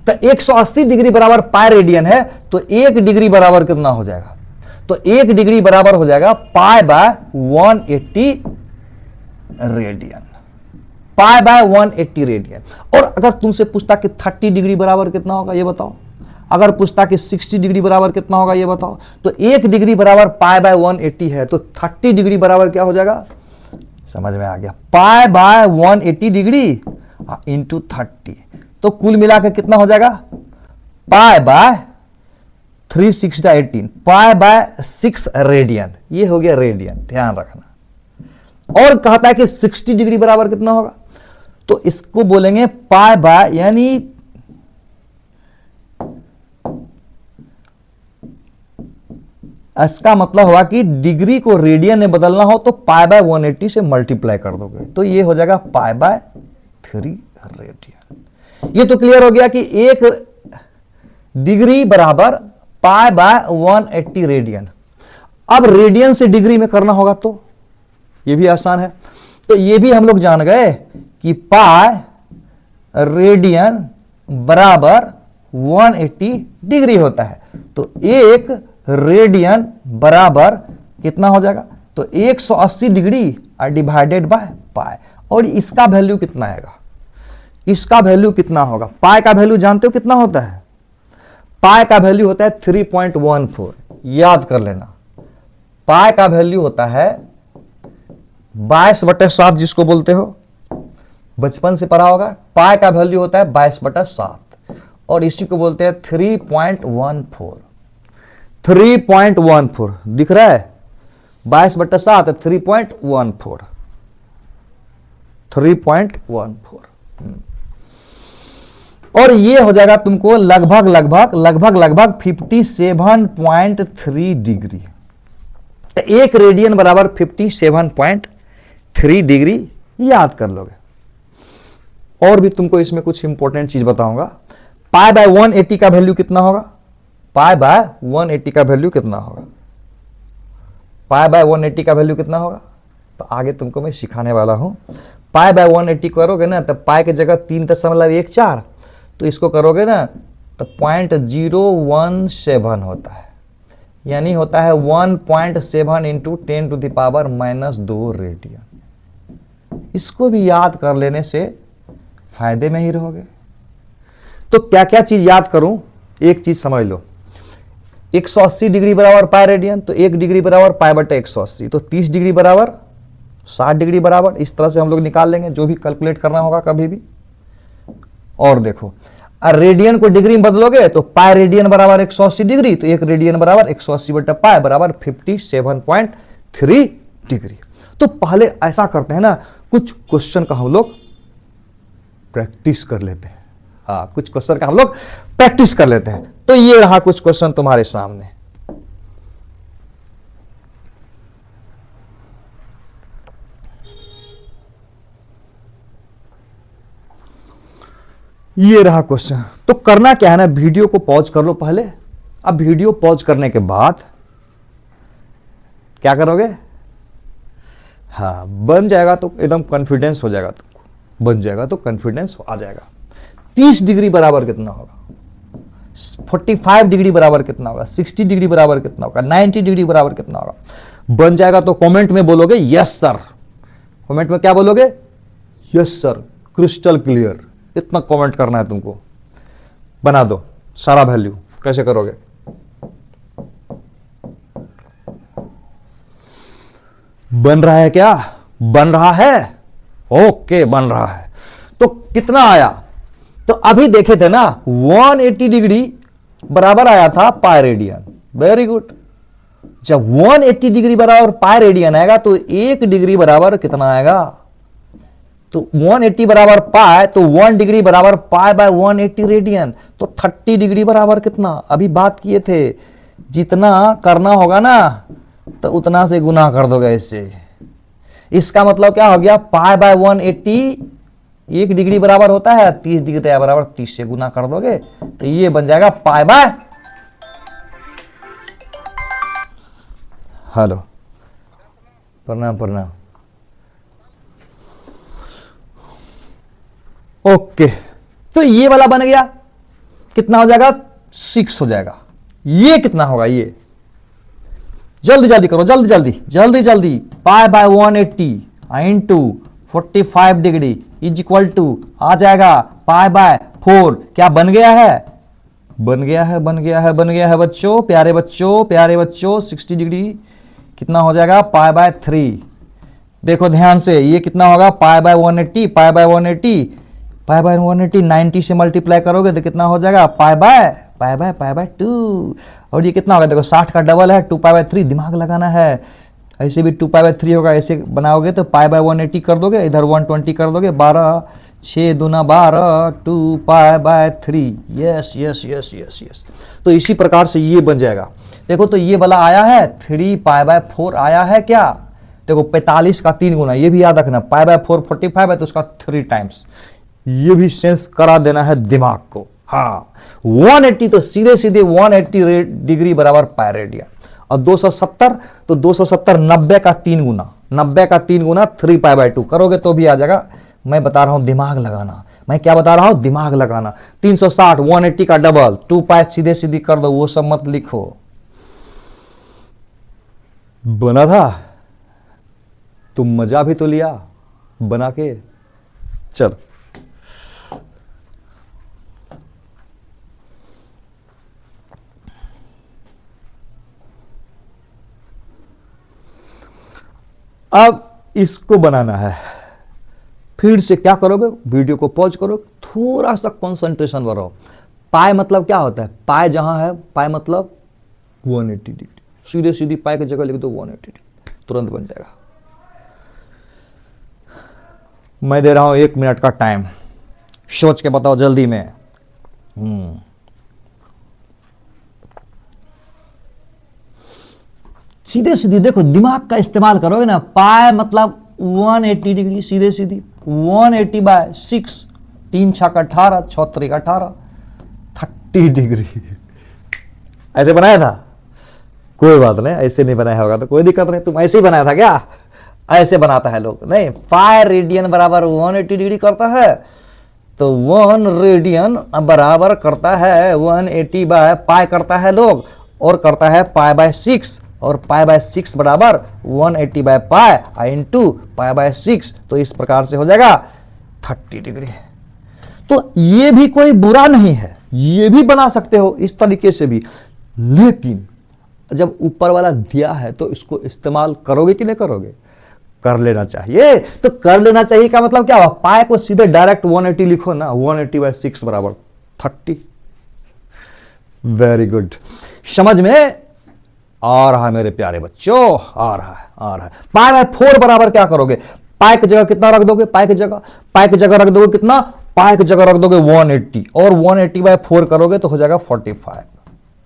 तो 180 डिग्री बराबर पाई रेडियन है, तो 1 डिग्री बराबर कितना हो जाएगा, तो 1 डिग्री बराबर हो जाएगा π/180 रेडियन, π/180 रेडियन। और अगर तुमसे पूछता कि 30 डिग्री बराबर कितना होगा ये बताओ, अगर पूछता कि 60 डिग्री बराबर कितना होगा ये बताओ, तो 1 डिग्री बराबर π/180 है, तो 30 डिग्री बराबर क्या हो जाएगा, समझ में आ गया, π/180 डिग्री इंटू 30, तो कुल मिला के कितना हो जाएगा π/360 π/6 रेडियन। ये हो गया रेडियन, ध्यान रखना। और कहता है कि 60 डिग्री बराबर कितना होगा, तो इसको बोलेंगे यानी इसका मतलब हुआ कि डिग्री को रेडियन में बदलना हो तो π/180 से मल्टीप्लाई कर दोगे, तो ये हो जाएगा π/3 रेडियन। ये तो क्लियर हो गया कि 1 डिग्री बराबर π/180 रेडियन। अब रेडियन से डिग्री में करना होगा तो ये भी आसान है, तो ये भी हम लोग जान गए कि पाई रेडियन बराबर 180 डिग्री होता है। तो 1 रेडियन बराबर कितना हो जाएगा, तो 180 डिग्री डिवाइडेड बाय पाई। और इसका वैल्यू कितना आएगा, इसका वैल्यू कितना होगा, पाई का वैल्यू जानते हो कितना होता है, पाई का वैल्यू होता है 3.14। याद कर लेना, पाई का वैल्यू होता है 22/7 जिसको बोलते हो, बचपन से पढ़ा होगा। पाई का वैल्यू होता है 22/7 और इसी को बोलते हैं 3.14। 3.14 दिख रहा है, 22/7 3.14, 3.14। और ये हो जाएगा तुमको लगभग 57.3 डिग्री। एक रेडियन बराबर 57.3 डिग्री याद कर लोगे। और भी तुमको इसमें कुछ इंपॉर्टेंट चीज बताऊंगा। पाई बाय 180 का वैल्यू कितना होगा, पाई बाय 180 का वैल्यू कितना होगा, पाई बाय 180 का वैल्यू कितना होगा, तो आगे तुमको मैं सिखाने वाला हूं। पाई बाय 180 करोगे ना, तो पाई की जगह 3.14, तो इसको करोगे ना तो 0.017 होता है, यानी होता है 1.7 इंटू 10⁻⁻2 रेडियन। इसको भी याद कर लेने से फायदे में ही रहोगे। तो क्या क्या चीज याद करूं, एक चीज समझ लो, 180 डिग्री बराबर पाई रेडियन, तो 1 डिग्री बराबर पाई बटे 180, तो 30 डिग्री बराबर 60 डिग्री बराबर, इस तरह से हम लोग निकाल लेंगे जो भी कैलकुलेट करना होगा कभी भी। और देखो, रेडियन को डिग्री में बदलोगे तो पाई रेडियन बराबर 180 डिग्री, तो 1 रेडियन बराबर 180 बटा पाई बराबर 57.3 डिग्री। तो पहले ऐसा करते हैं ना, कुछ क्वेश्चन का हम लोग प्रैक्टिस कर लेते हैं। हाँ, कुछ क्वेश्चन का हम लोग प्रैक्टिस कर लेते हैं। तो ये रहा कुछ क्वेश्चन तुम्हारे सामने। ये रहा क्वेश्चन। तो करना क्या है ना, वीडियो को पॉज कर लो पहले। अब वीडियो पॉज करने के बाद क्या करोगे, हाँ बन जाएगा तो एकदम कॉन्फिडेंस हो जाएगा, तुमको बन जाएगा तो कॉन्फिडेंस आ जाएगा। 30 डिग्री बराबर कितना होगा, 45 डिग्री बराबर कितना होगा, 60 डिग्री बराबर कितना होगा, 90 डिग्री बराबर कितना होगा, बन जाएगा तो कमेंट में बोलोगे यस सर। कमेंट में क्या बोलोगे, यस सर, क्रिस्टल क्लियर। इतना कमेंट करना है तुमको। बना दो सारा वैल्यू। कैसे करोगे, बन रहा है क्या, बन रहा है, ओके बन रहा है। तो कितना आया, तो अभी देखे थे ना 180 डिग्री बराबर आया था पाई रेडियन। Very good. जब 180 डिग्री बराबर पाई रेडियन आएगा तो 1 डिग्री बराबर कितना आएगा, तो 180 बराबर पाई, तो 1 डिग्री बराबर पाई बाय 180 रेडियन, तो 30 डिग्री बराबर कितना, अभी बात किए थे। जितना करना होगा ना तो उतना से गुना कर दोगे इससे। इसका मतलब क्या हो गया, पाई बाय 180 1 डिग्री बराबर होता है 30 डिग्री बराबर 30 से गुना कर दोगे, तो ये बन जाएगा पाई बाय, हेलो प्रणाम प्रणाम, ओके। तो ये वाला बन गया, कितना हो जाएगा 6 हो जाएगा। ये कितना होगा, ये जल्दी जल्दी करो, जल्दी जल्दी जल्दी जल्दी। Pi by 180 into 45 degree is equal to आ जाएगा पाई बाय 4। क्या बन गया है, बन गया है, बन गया है, बन गया है बच्चों, प्यारे बच्चों, प्यारे बच्चों। 60 डिग्री कितना हो जाएगा, पाई बाय 3। देखो ध्यान से, ये कितना होगा, पाई by 180, pi by 180, pi by 180 90 से मल्टीप्लाई करोगे तो कितना हो जाएगा, पाई बाय 2। और ये कितना होगा, देखो 60 का डबल है, 2 पाई बाय 3, दिमाग लगाना है। ऐसे भी 2 पाई बाय 3 होगा, ऐसे बनाओगे तो पाई बाय 180 कर दोगे, इधर 120 कर दोगे, 12 6 दूना 12, 2 pi by 3। Yes yes yes yes yes. तो इसी प्रकार से ये बन जाएगा। देखो तो ये वाला आया है 3 पाई बाय 4 आया है क्या, देखो 45 का 3 गुना, ये भी याद रखना, पाई बाय 4 45 है तो उसका 3 टाइम्स। ये भी सेंस करा देना है दिमाग को। हाँ 180 तो सीधे सीधे 180 डिग्री बराबर पाई रेडियन, और 270 तो 270 90 का 3 गुना, 90 का 3 गुना 3 पाई बाय 2 करोगे तो भी आ जाएगा। मैं बता रहा हूं दिमाग लगाना, मैं क्या बता रहा हूं, दिमाग लगाना। 360 180 का डबल, 2 पाई सीधे सीधी कर दो, वो सब मत लिखो। बना था तो मजा भी तो लिया बना के। चल अब इसको बनाना है। फिर से क्या करोगे, वीडियो को पॉज करोगे, थोड़ा सा कंसंट्रेशन बढ़ाओ। पाई मतलब क्या होता है, पाई जहां है, पाई मतलब 180 डिग्री। सीधे सीधी पाई की जगह लिख दो 180 डिग्री, तुरंत बन जाएगा। मैं दे रहा हूं 1 मिनट का टाइम, सोच के बताओ जल्दी में। सीधे सीधी देखो, दिमाग का इस्तेमाल करोगे ना। पाई मतलब 180 डिग्री, सीधे सीधी 180/6, 3 छक्का 18, 6 त्रिक 18, 30 डिग्री। ऐसे बनाया था, कोई बात नहीं, ऐसे नहीं बनाया होगा तो कोई दिक्कत नहीं। तुम ऐसे ही बनाया था क्या, ऐसे बनाता है लोग नहीं। पाई रेडियन बराबर 180 डिग्री करता है, तो 1 रेडियन बराबर करता है 180/पाई करता है लोग, और करता है पाई/6, और पाई/6 बराबर 180/पाई इंटू पाई/6, तो इस प्रकार से हो जाएगा 30 डिग्री। तो ये भी कोई बुरा नहीं है, ये भी बना सकते हो इस तरीके से भी। लेकिन जब ऊपर वाला दिया है तो इसको इस्तेमाल करोगे कि नहीं करोगे, कर लेना चाहिए। तो कर लेना चाहिए का मतलब क्या हुआ, पाई को सीधे डायरेक्ट 180 लिखो ना, 180/6 बराबर 30। वेरी गुड, समझ में आ रहा है मेरे प्यारे बच्चों, आ रहा है, आ रहा है। पाई/4 बराबर क्या करोगे, पाई की जगह कितना रख दोगे, पाई की जगह रख दोगे कितना, पाई की जगह रख दोगे 180, और 180/4 करोगे तो हो जाएगा 45।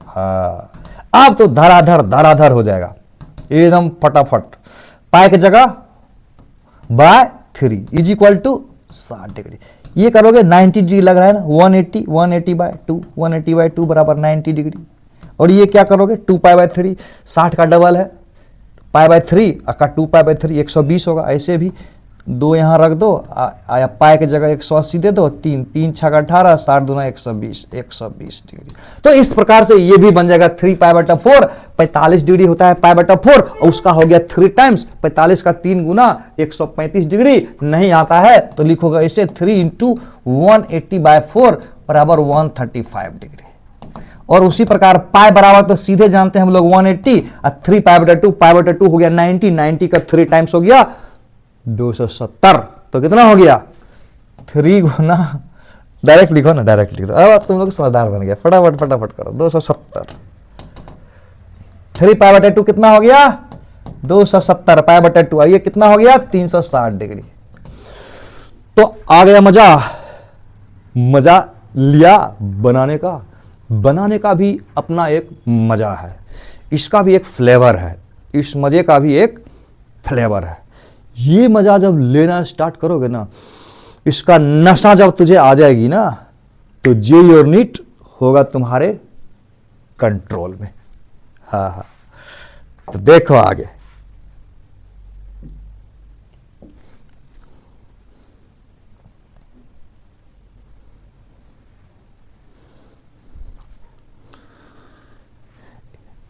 हाँ, अब तो धराधर हो जाएगा एकदम फटाफट। पाई की जगह /3 इज इक्वल टू 60 डिग्री। ये करोगे 90 डिग्री लग रहा है ना, 180/2, 180/2 बराबर 90 डिग्री। और ये क्या करोगे, 2 पाई/3, 60 का डबल है, पाई/3 का 2 पाई/3 120 होगा। ऐसे भी 2 यहाँ रख दो, पाई की जगह 180 दे दो, 3 छक्का 18, 60 दूना 120 डिग्री। तो इस प्रकार से ये भी बन जाएगा 3 पाई/4, 45 डिग्री होता है पाई/4, और उसका हो गया 3 टाइम्स 45 का 3 गुना 135 डिग्री। नहीं आता है तो लिखोगे इसे 3 इंटू 180/4 बराबर 135 डिग्री। और उसी प्रकार पाई बराबर तो सीधे जानते हैं हम लोग 180, और 3 पाई/2 हो गया 90 का 3 टाइम्स हो गया 270। तो कितना हो गया, 3 गुना, डायरेक्ट लिखो ना, डायरेक्ट लिख दो। अब तुम लोग समझदार बन गया, फटाफट करो, 270। 3 पाई/2 कितना हो गया, 270 पाई/2, ये कितना हो गया 360 डिग्री। तो आ गया मजा लिया बनाने का भी अपना एक मजा है, इसका भी एक फ्लेवर है, इस मजे का भी एक फ्लेवर है। ये मजा जब लेना स्टार्ट करोगे ना, इसका नशा जब तुझे आ जाएगी ना, तो जे योर नीट होगा तुम्हारे कंट्रोल में। हाँ, तो देखो आगे।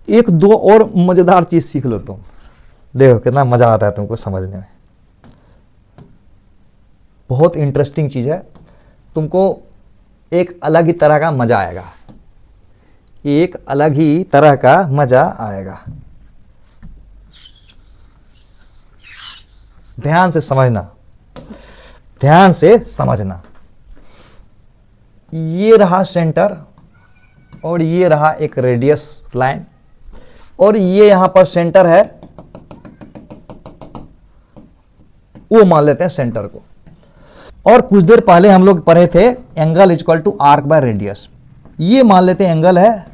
एक दो और मजेदार चीज सीख लो तुम, देखो कितना मजा आता है तुमको समझने में। बहुत इंटरेस्टिंग चीज है, तुमको एक अलग ही तरह का मजा आएगा, एक अलग ही तरह का मजा आएगा। ध्यान से समझना। ये रहा सेंटर, और ये रहा एक रेडियस लाइन, और ये यहां पर सेंटर है, वो मान लेते हैं सेंटर को। और कुछ देर पहले हम लोग पढ़े थे angle equal to arc by radius, ये मान लेते हैं एंगल है,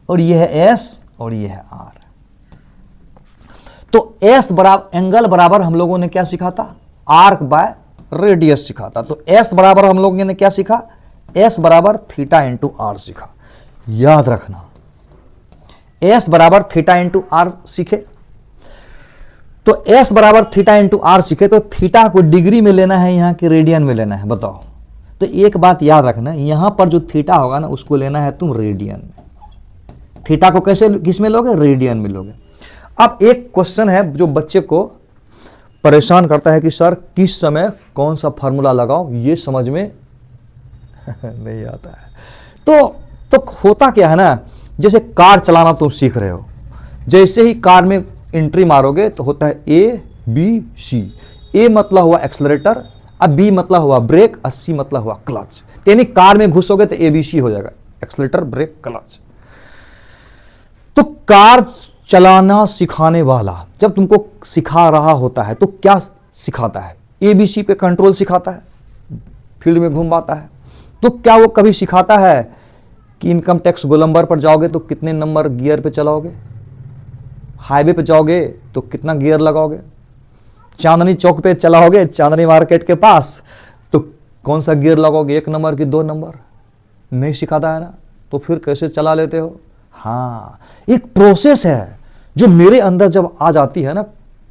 और ये है एस और ये है आर। तो एस बराबर एंगल बराबर हम लोगों ने क्या सीखा था, आर्क बाय रेडियस सीखा था। तो एस बराबर हम लोगों ने क्या सीखा, एस बराबर थीटा इंटू आर सीखा। याद रखना, एस बराबर थीटा इंटू आर सीखे। तो एस बराबर थीटा इंटू आर सीखे, तो थीटा को डिग्री में लेना है यहाँ के रेडियन में लेना है, बताओ। तो एक बात याद रखना, यहां पर जो थीटा होगा ना उसको लेना है तुम रेडियन में। थीटा को कैसे किस में लोगे? रेडियन में लोगे। अब एक क्वेश्चन है जो बच्चे को परेशान करता है कि सर किस समय कौन सा फार्मूला लगाओ, ये समझ में नहीं आता है। तो होता क्या है ना, जैसे कार चलाना तुम सीख रहे हो, जैसे ही कार में एंट्री मारोगे तो होता है ए बी सी। ए मतलब हुआ एक्सलरेटर, अब बी मतलब हुआ ब्रेक, और सी मतलब हुआ क्लच। यानी कार में घुसोगे तो ए बी सी हो जाएगा, एक्सलरेटर ब्रेक क्लच। तो कार चलाना सिखाने वाला जब तुमको सिखा रहा होता है तो क्या सिखाता है? एबीसी पे कंट्रोल सिखाता है, फील्ड में घुमाता है। तो क्या वो कभी सिखाता है कि इनकम टैक्स गोलंबर पर जाओगे तो कितने नंबर गियर पे चलाओगे, हाईवे पे जाओगे तो कितना गियर लगाओगे, चांदनी चौक पे चलाओगे चांदनी मार्केट के पास तो कौन सा गियर लगाओगे, 1 नंबर की 2 नंबर? नहीं सिखाता है ना। तो फिर कैसे चला लेते हो? हाँ, एक प्रोसेस है जो मेरे अंदर जब आ जाती है ना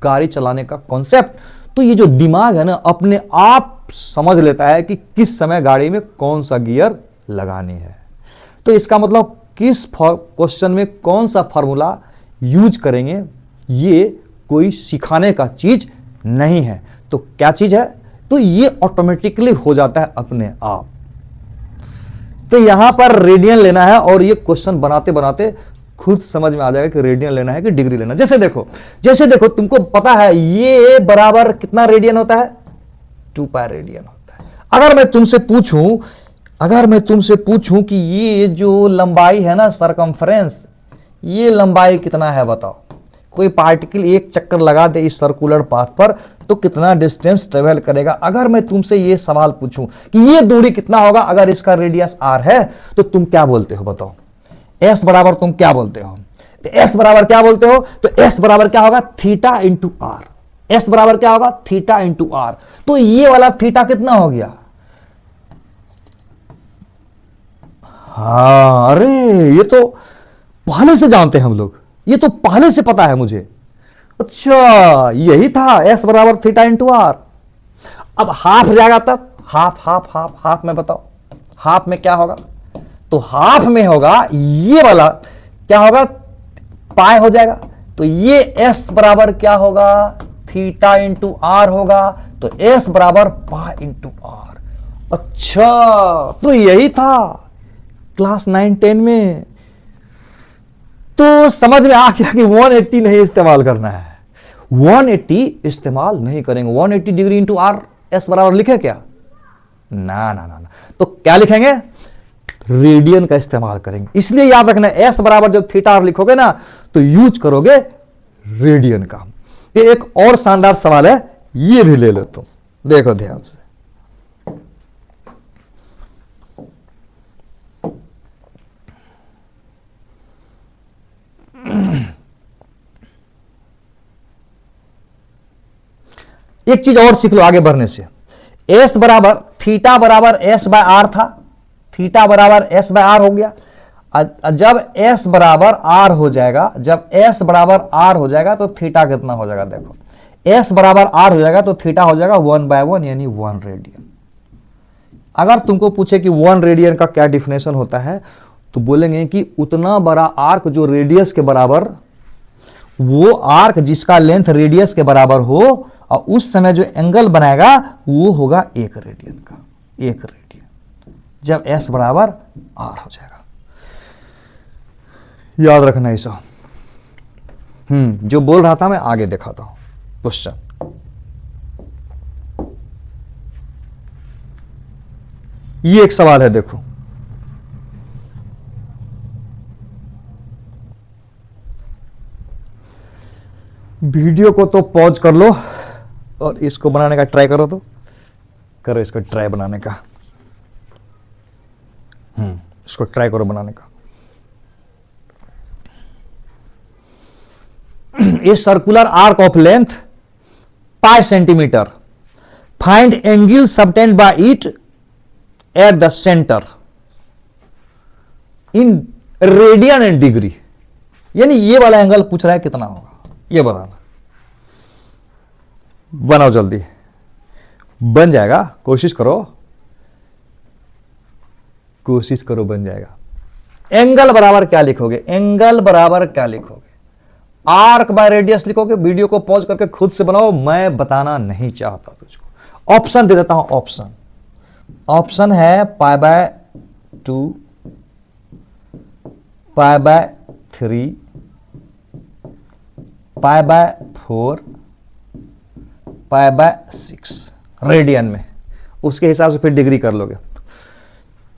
गाड़ी चलाने का कॉन्सेप्ट, तो ये जो दिमाग है ना अपने आप समझ लेता है कि किस समय गाड़ी में कौन सा गियर लगानी है। तो इसका मतलब किस क्वेश्चन में कौन सा फार्मूला यूज करेंगे, ये कोई सिखाने का चीज नहीं है। तो क्या चीज है? तो ये ऑटोमेटिकली हो जाता है अपने आप। तो यहां पर रेडियन लेना है और ये क्वेश्चन बनाते बनाते खुद समझ में आ जाएगा कि रेडियन लेना है कि डिग्री लेना। जैसे देखो तुमको पता है ये बराबर कितना रेडियन होता है? 2 पाई रेडियन होता है। अगर मैं तुमसे पूछूं कि ये जो लंबाई है ना सरकमफ्रेंस, ये लंबाई कितना है बताओ। कोई पार्टिकल एक चक्कर लगा दे इस सर्कुलर पाथ पर तो कितना डिस्टेंस ट्रेवल करेगा। अगर मैं तुमसे ये सवाल पूछूं कि ये दूरी कितना होगा अगर इसका रेडियस r है, तो तुम क्या बोलते हो बताओ? s बराबर तुम क्या बोलते हो? s बराबर क्या बोलते हो? तो s बराबर क्या होगा? Theta into are. s बराबर क्या होगा? Theta into r. तो ये वाला थीटा कितना हो गया? हाँ, अरे ये तो पहले से जानते हैं हम लोग, ये तो पहले से पता है मुझे। अच्छा यही था, s बराबर थीटा इंटू आर। अब हाफ जाएगा तब हाफ में बताओ, हाफ में क्या होगा? तो हाफ में होगा ये वाला क्या होगा? पाई हो जाएगा। तो ये s बराबर क्या होगा? थीटा इंटू आर होगा। तो s बराबर पाई इंटू आर। अच्छा तो यही था क्लास 9-10 में। तो समझ में आ गया कि 180 नहीं इस्तेमाल करना है, 180 इस्तेमाल नहीं करेंगे। 180 डिग्री इंटू आर एस बराबर लिखे क्या? ना। तो क्या लिखेंगे? रेडियन का इस्तेमाल करेंगे। इसलिए याद रखना एस बराबर जब थीटा आर लिखोगे ना तो यूज करोगे रेडियन का। ये एक और शानदार सवाल है, ये भी ले लो तुम, देखो ध्यान से। एक चीज और सीख लो आगे बढ़ने से। एस बराबर थीटा बराबर एस बाय आर था, थीटा बराबर एस बाय आर हो गया। जब एस बराबर आर हो जाएगा, जब एस बराबर आर हो जाएगा तो थीटा कितना हो जाएगा? देखो एस बराबर आर हो जाएगा तो थीटा हो जाएगा 1/1 यानी 1 रेडियन। अगर तुमको पूछे कि 1 रेडियन का क्या डिफिनेशन होता है तो बोलेंगे कि उतना बड़ा आर्क जो रेडियस के बराबर, वो आर्क जिसका लेंथ रेडियस के बराबर हो और उस समय जो एंगल बनाएगा वो होगा 1 रेडियन का, 1 रेडियन, जब s बराबर r हो जाएगा। याद रखना ऐसा। जो बोल रहा था मैं आगे दिखाता हूं क्वेश्चन। ये एक सवाल है, देखो वीडियो को तो पॉज कर लो और इसको बनाने का ट्राई करो, तो करो इसको ट्राई बनाने का। इसको ट्राई करो बनाने का। A circular arc of length 5 centimetre, find angle subtended by it at the centre in radian and degree. यानी ये वाला एंगल पूछ रहा है कितना होगा, ये बताना। बनाओ जल्दी, बन जाएगा, कोशिश करो। कोशिश करो बन जाएगा। एंगल बराबर क्या लिखोगे? एंगल बराबर क्या लिखोगे? आर्क बाय रेडियस लिखोगे। वीडियो को पॉज करके खुद से बनाओ, मैं बताना नहीं चाहता तुझको। ऑप्शन दे देता हूं। ऑप्शन है pi by 2, pi by 3, pi by 4, pi by 6 radian में। उसके हिसाब से फिर डिग्री कर लोगे।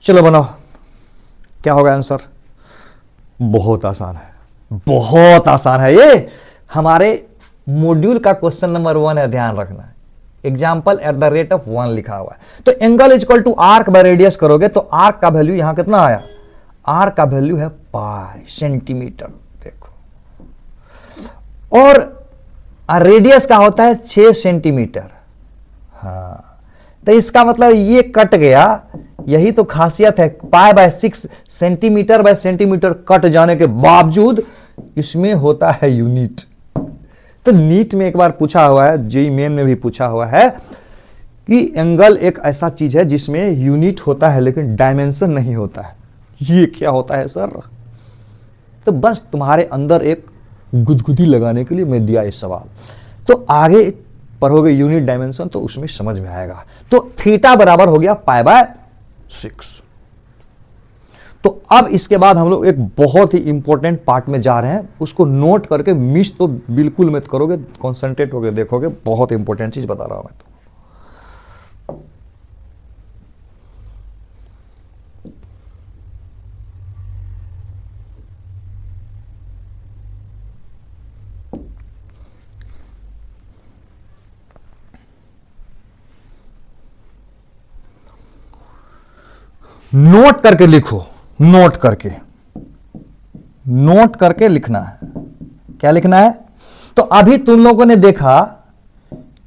चलो बनाओ, क्या होगा आंसर? बहुत आसान है, बहुत आसान है। ये हमारे मॉड्यूल का क्वेश्चन नंबर 1 है, ध्यान रखना है। एग्जाम्पल @1 लिखा हुआ है। तो angle equal to arc by radius करोगे तो आर्क का वैल्यू यहां कितना आया? आर्क का वैल्यू है पाई सेंटीमीटर, देखो। और रेडियस का होता है 6 सेंटीमीटर। हाँ, तो इसका मतलब ये कट गया। यही तो खासियत है, pi by 6 centimetre bye centimetre cut जाने के बावजूद इसमें होता है यूनिट। तो नीट में एक बार पूछा हुआ है, जेईई मेन में भी पूछा हुआ है कि एंगल एक ऐसा चीज है जिसमें यूनिट होता है लेकिन डायमेंशन नहीं होता है। ये क्या होता है सर? तो बस तुम्हारे अंदर एक गुदगुदी लगाने के लिए मैं दिया इस सवाल। तो आगे पढ़ोगे यूनिट डायमेंशन तो उसमें समझ में आएगा। तो थीटा बराबर हो गया पाई बाय 6। तो अब इसके बाद हम लोग एक बहुत ही इंपॉर्टेंट पार्ट में जा रहे हैं, उसको नोट करके मिस तो बिल्कुल मत करोगे, कॉन्सेंट्रेट होकर देखोगे। बहुत इंपॉर्टेंट चीज बता रहा हूं मैं तो। नोट करके लिखो, नोट करके लिखना है। क्या लिखना है? तो अभी तुम लोगों ने देखा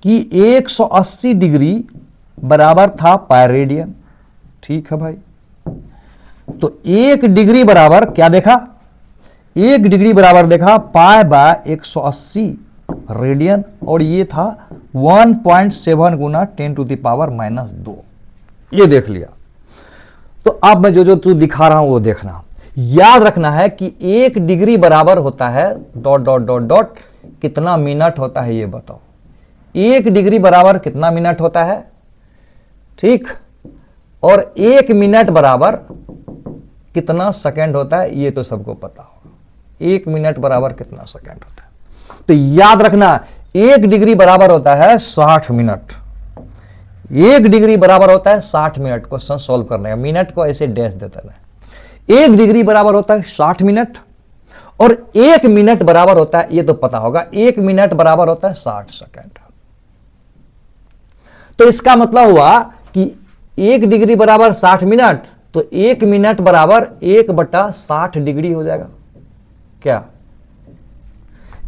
कि 180 डिग्री बराबर था पाई रेडियन, ठीक है भाई। तो 1 डिग्री बराबर क्या देखा? 1 डिग्री बराबर देखा पाई बाय 180 रेडियन, और ये था 1.7 गुना 10⁻⁻²। ये देख लिया। तो अब मैं जो तू दिखा रहा हूं वो देखना। याद रखना है कि 1 डिग्री बराबर होता है ... कितना मिनट होता है ये बताओ। 1 डिग्री बराबर कितना मिनट होता है? ठीक। और 1 मिनट बराबर कितना सेकंड होता है ये तो सबको पता होगा। 1 मिनट बराबर कितना सेकंड होता है? तो याद रखना 1 डिग्री बराबर होता है 60 मिनट। 1 डिग्री बराबर होता है 60 मिनट। क्वेश्चन सॉल्व करने का मिनट को ऐसे डैश देता है। 1 डिग्री बराबर होता है 60 मिनट, और 1 मिनट बराबर होता है, ये तो पता होगा, 1 मिनट बराबर होता है 60 सेकंड। तो इसका मतलब हुआ कि 1 डिग्री बराबर 60 मिनट, तो 1 मिनट बराबर 1/60 डिग्री हो जाएगा। क्या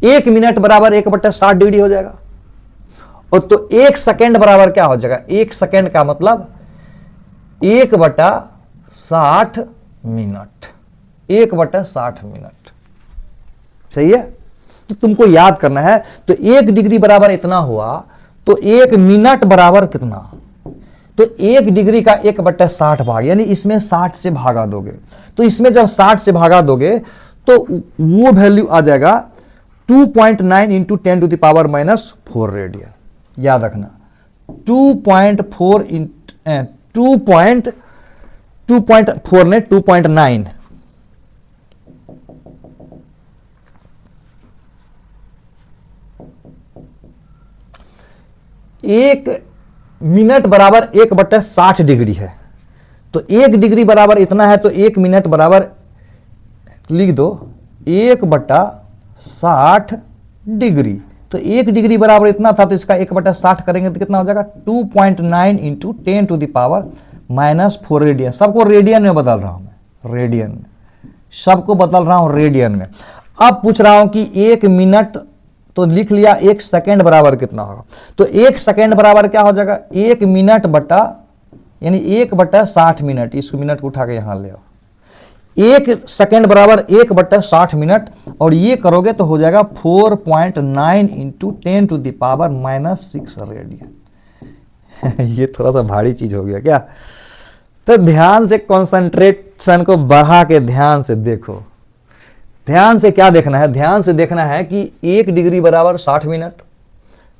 1 मिनट बराबर 1/60 डिग्री हो जाएगा? और तो 1 सेकेंड बराबर क्या हो जाएगा? 1 सेकेंड का मतलब 1/60 मिनट। 1/60 मिनट, सही है। तो तुमको याद करना है। तो 1 डिग्री बराबर इतना हुआ, तो 1 मिनट बराबर कितना? तो 1 डिग्री का 1/60 भाग, यानी इसमें 60 से भागा दोगे। तो इसमें जब 60 से भागा दोगे तो वो वैल्यू आ जाएगा 2.9 इंटू 10⁻⁻4 रेडियन। याद रखना 2.4 ने 2.9, एक मिनट बराबर 1/60 डिग्री है। तो 1 डिग्री बराबर इतना है, तो 1 मिनट बराबर लिख दो 1/60 डिग्री। तो 1 डिग्री बराबर इतना था, तो इसका 1/60 करेंगे तो कितना हो जाएगा? 2.9 इंटू 10⁻⁻4 रेडियन। सबको रेडियन में बदल रहा हूं मैं, रेडियन में सबको बदल रहा हूं रेडियन में। अब पूछ रहा हूं कि 1 मिनट तो लिख लिया, 1 सेकेंड बराबर कितना होगा? तो 1 सेकेंड बराबर क्या हो जाएगा? 1 मिनट बटा, यानी 1/60 मिनट। इसको मिनट को उठा के यहां ले आओ। 1 सेकेंड बराबर 1/60 मिनट, और ये करोगे तो हो जाएगा 4.9 इंटू 10⁻⁻6 रेडियन। ये थोड़ा सा भारी चीज हो गया क्या? तो ध्यान से कंसंट्रेशन को बढ़ा के ध्यान से देखो। ध्यान से क्या देखना है? ध्यान से देखना है कि 1 डिग्री बराबर 60 मिनट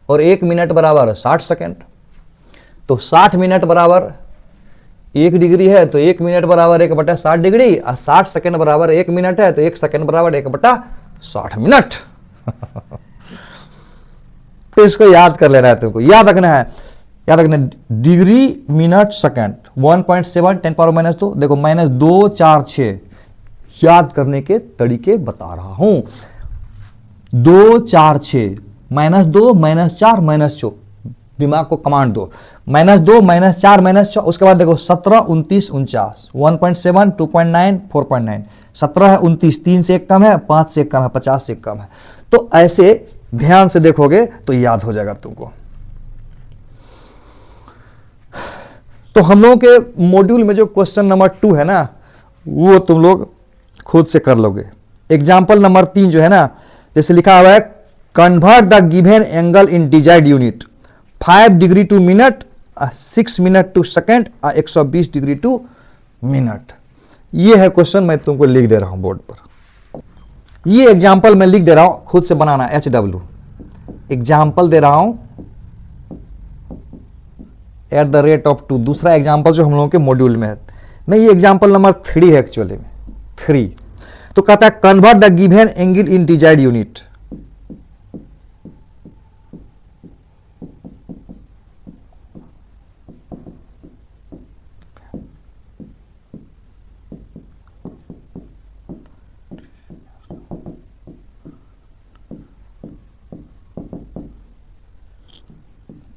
और 1 मिनट बराबर 60 सेकेंड। तो 60 मिनट बराबर 1 डिग्री है तो 1 मिनट बराबर 1/60 डिग्री, और 60 सेकेंड बराबर 1 मिनट है तो 1 सेकेंड बराबर 1/60 मिनट। तो इसको याद कर लेना है तुमको, याद रखना है, याद रखना। Degree minute second 1.7 10⁻²। देखो -2 4 6 याद करने के तरीके बता रहा हूं। 2 4 6 -2 -4 -4, दिमाग को कमांड दो। -2 -4 -6, उसके बाद देखो 17 29 49, 1.7 2.9 4.9, 17 है 29, 3 से 1 कम है, 5 से 1 कम है, 50 से 1 कम है। तो ऐसे ध्यान से देखोगे तो याद हो जाएगा तुमको। तो हम लोगों के मॉड्यूल में जो क्वेश्चन नंबर 2 है ना, वो तुम लोग खुद से कर लोगे। एग्जाम्पल नंबर 3 जो है ना, जैसे लिखा हुआ है convert the given angle in desired unit 5 degree to minute, 6 minute to second, 120 degree to minute. ये है क्वेश्चन, मैं तुमको लिख दे रहा हूं बोर्ड पर। ये एग्जाम्पल मैं लिख दे रहा हूं, खुद से बनाना। HW एग्जाम्पल दे रहा हूं @2। दूसरा एग्जाम्पल जो हम लोगों के मॉड्यूल में है, नहीं ये एग्जाम्पल नंबर 3 है एक्चुअली में, 3। तो कहता है convert the given angle in desired unit.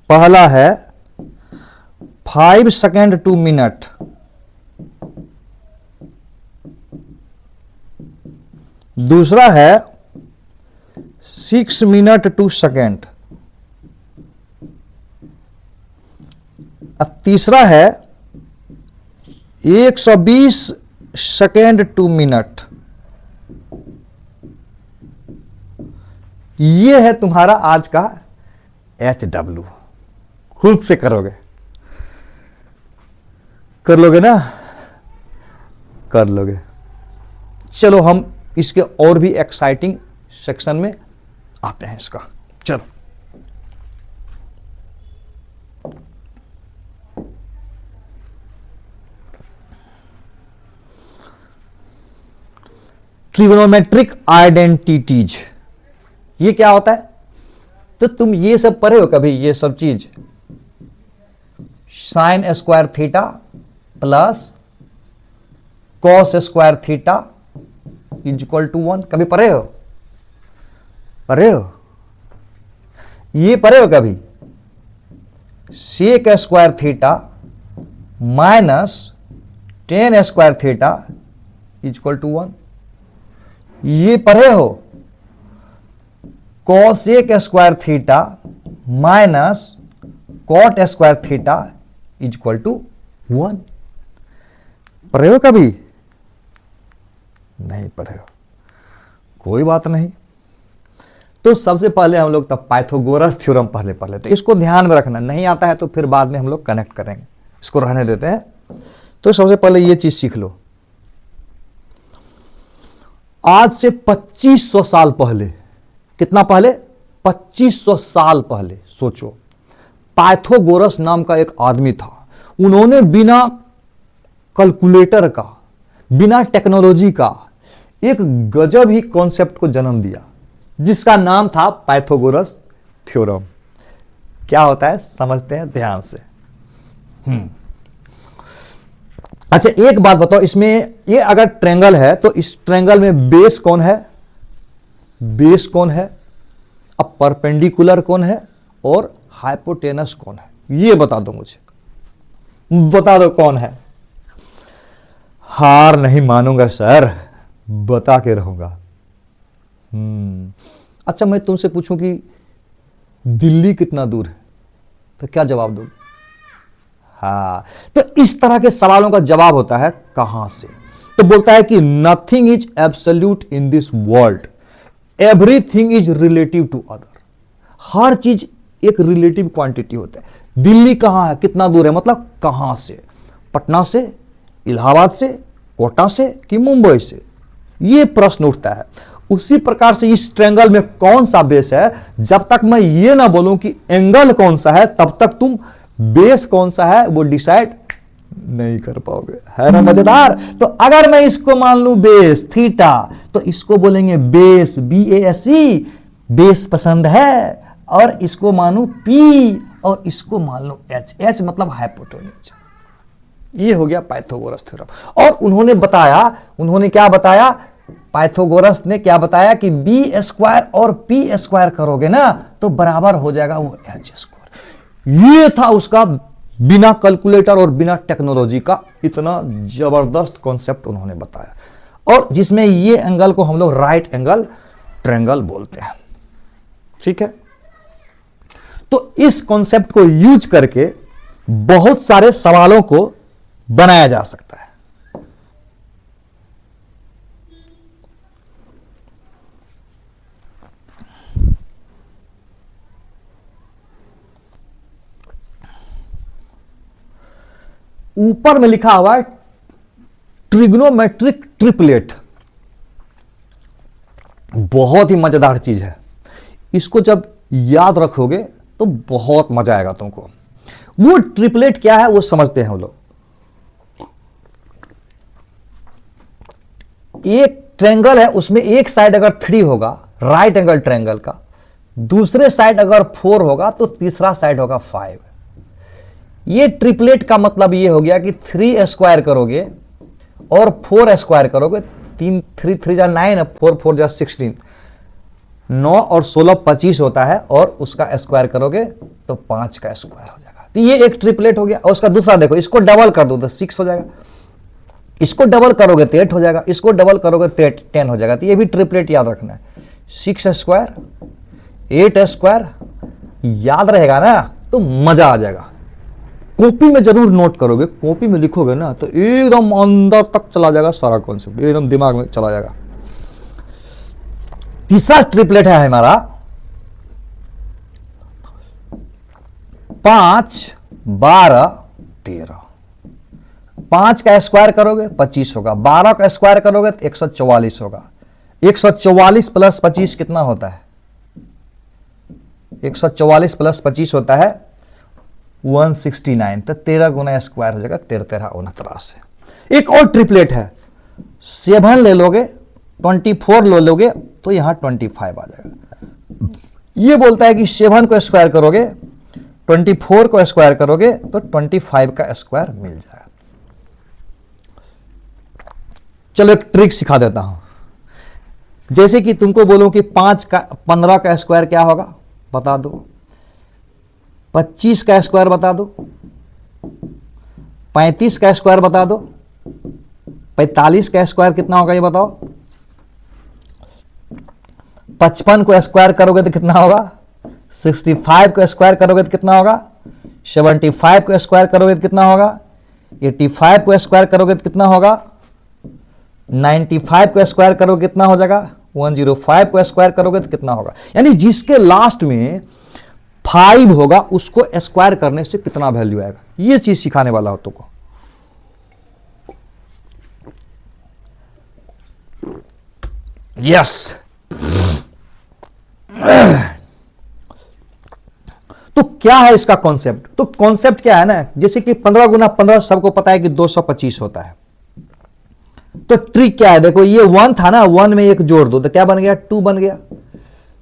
पहला है 5 सेकेंड टू मिनट, दूसरा है 6 मिनट टू सेकेंड, तीसरा है 120 सेकेंड टू मिनट। ये है तुम्हारा आज का HW। खुद से करोगे, कर लोगे ना? कर लोगे। चलो हम इसके और भी एक्साइटिंग सेक्शन में आते हैं इसका। चलो ट्रिगोनोमेट्रिक आइडेंटिटीज, ये क्या होता है? तो तुम ये सब पढ़े हो कभी? ये सब चीज sine square theta plus cos square theta equal to 1, कभी पढ़े हो? पढ़े हो? ये पढ़े हो कभी? Sec square theta minus tan square theta equal to 1, ये पढ़े हो? Cosec square theta minus cot square theta equal to 1, पढ़े हो कभी? नहीं पढ़े हो, कोई बात नहीं। तो सबसे पहले हम लोग तब पाइथागोरस थ्योरम पहले पढ़ लेते हैं। इसको ध्यान में रखना, नहीं आता है तो फिर बाद में हम लोग कनेक्ट करेंगे, इसको रहने देते हैं। तो सबसे पहले ये चीज सीख लो। आज से 2500 साल पहले, कितना पहले? 2500 साल पहले। सोचो, पाइथागोरस नाम का एक आदमी था, उन्होंने बिना कैलकुलेटर का, बिना टेक्नोलॉजी का एक गजब ही कॉन्सेप्ट को जन्म दिया, जिसका नाम था पाइथागोरस थ्योरम। क्या होता है समझते हैं ध्यान से। अच्छा एक बात बताओ, इसमें ये अगर ट्रायंगल है तो इस ट्रायंगल में बेस कौन है? बेस कौन है? अब परपेंडिकुलर कौन है और हाइपोटेनस कौन है? ये बता दो मुझे, बता दो कौन है। हार नहीं मानूंगा सर, बता के रहूंगा। अच्छा मैं तुमसे पूछूं कि दिल्ली कितना दूर है, तो क्या जवाब दोगे? हाँ, तो इस तरह के सवालों का जवाब होता है कहां से? तो बोलता है कि nothing is absolute in this world, everything is relative to other. हर चीज एक रिलेटिव क्वांटिटी होता है। दिल्ली कहां है, कितना दूर है, मतलब कहां से। पटना से, इलाहाबाद से, कोटा से कि मुंबई से? ये प्रश्न उठता है। उसी प्रकार से इस ट्रायंगल में कौन सा बेस है, जब तक मैं ये ना बोलूं कि एंगल कौन सा है, तब तक तुम बेस कौन सा है वो डिसाइड नहीं कर पाओगे। है ना मजेदार? तो अगर मैं इसको मान लूं बेस थीटा, तो इसको बोलेंगे बेस, BASE, बेस पसंद है। और इसको मानूं P और इसको मान लो H मतलब हाइपोटेन्यूज। ये हो गया पाइथागोरस थ्योरम। और उन्होंने क्या बताया, पाइथागोरस ने क्या बताया कि B² और P² करोगे ना तो बराबर हो जाएगा वो H²। ये था उसका बिना कैलकुलेटर और बिना टेक्नोलॉजी का इतना जबरदस्त कॉन्सेप्ट उन्होंने बताया, और जिसमें ये एंगल को हम लोग राइट एंगल ट्रायंगल बोलते हैं। ठीक है, तो इस कॉन्सेप्ट को यूज करके बहुत सारे सवालों को बनाया जा सकता है। ऊपर में लिखा हुआ है ट्रिग्नोमेट्रिक ट्रिपलेट, बहुत ही मजेदार चीज है। इसको जब याद रखोगे तो बहुत मजा आएगा तुमको। वो ट्रिपलेट क्या है वो समझते हैं हम लोग। एक ट्रायंगल है, उसमें एक साइड अगर 3 होगा राइट एंगल ट्रायंगल का, दूसरे साइड अगर 4 होगा तो तीसरा साइड होगा 5। ये ट्रिपलेट का मतलब ये हो गया कि 3² करोगे और 4² करोगे, 3 3 3 जा 9, 4 4 जा 16, 9 और 16 25 होता है, और उसका स्क्वायर करोगे तो 5 का स्क्वायर हो जाएगा। तो ये एक ट्रिपलेट हो गया। और उसका दूसरा देखो, इसको डबल कर दो तो 6 हो जाएगा, इसको डबल करोगे तो 8 हो जाएगा, इसको डबल करोगे तो 10 हो जाएगा। तो ये भी ट्रिपलेट याद रखना है। 6² 8² याद रहेगा ना तो मजा आ जाएगा। कॉपी में जरूर नोट करोगे, कॉपी में लिखोगे ना तो एकदम अंदर तक चला जाएगा सारा कॉन्सेप्ट, एकदम दिमाग में चला जाएगा। तीसरा ट्रिपलेट है हमारा 5 12 13। 5 का स्क्वायर करोगे 25 होगा, 12 का स्क्वायर करोगे तो 144 होगा। 144 प्लस 25 कितना होता है? 144 प्लस 25 होता है 169। तो 13 गुना स्क्वायर हो जाएगा 13 13 29। एक और ट्रिपलेट है, 7 ले लोगे 24 ले लोगे तो यहां 25 आ जाएगा। ये बोलता है कि 7 को स्क्वायर करोगे 24 को स्क्वायर करोगे तो 25 का स्क्वायर मिल जाएगा। चलो एक ट्रिक सिखा देता हूं। जैसे कि तुमको बोलो कि 15 का स्क्वायर क्या होगा बता दो, 25 का स्क्वायर बता दो, 35 का स्क्वायर बता दो, 45 का स्क्वायर कितना होगा ये बताओ। 55 को स्क्वायर करोगे तो कितना होगा? 65 को स्क्वायर करोगे तो कितना होगा? 75 को स्क्वायर करोगे तो कितना होगा? 85 को स्क्वायर करोगे तो कितना होगा? 95 को स्क्वायर करोगे कितना हो जाएगा? 105 को स्क्वायर करोगे तो कितना होगा? यानी जिसके लास्ट में 5 होगा उसको स्क्वायर करने से कितना वैल्यू आएगा, ये चीज सिखाने वाला हो तुमको। यस। तो क्या है इसका कॉन्सेप्ट? तो कॉन्सेप्ट क्या है ना, जैसे कि 15 गुना 15 सबको पता है कि 225 होता है। तो ट्रिक क्या है, देखो ये 1 था ना, 1 में एक जोड़ दो तो क्या बन गया? 2 बन गया।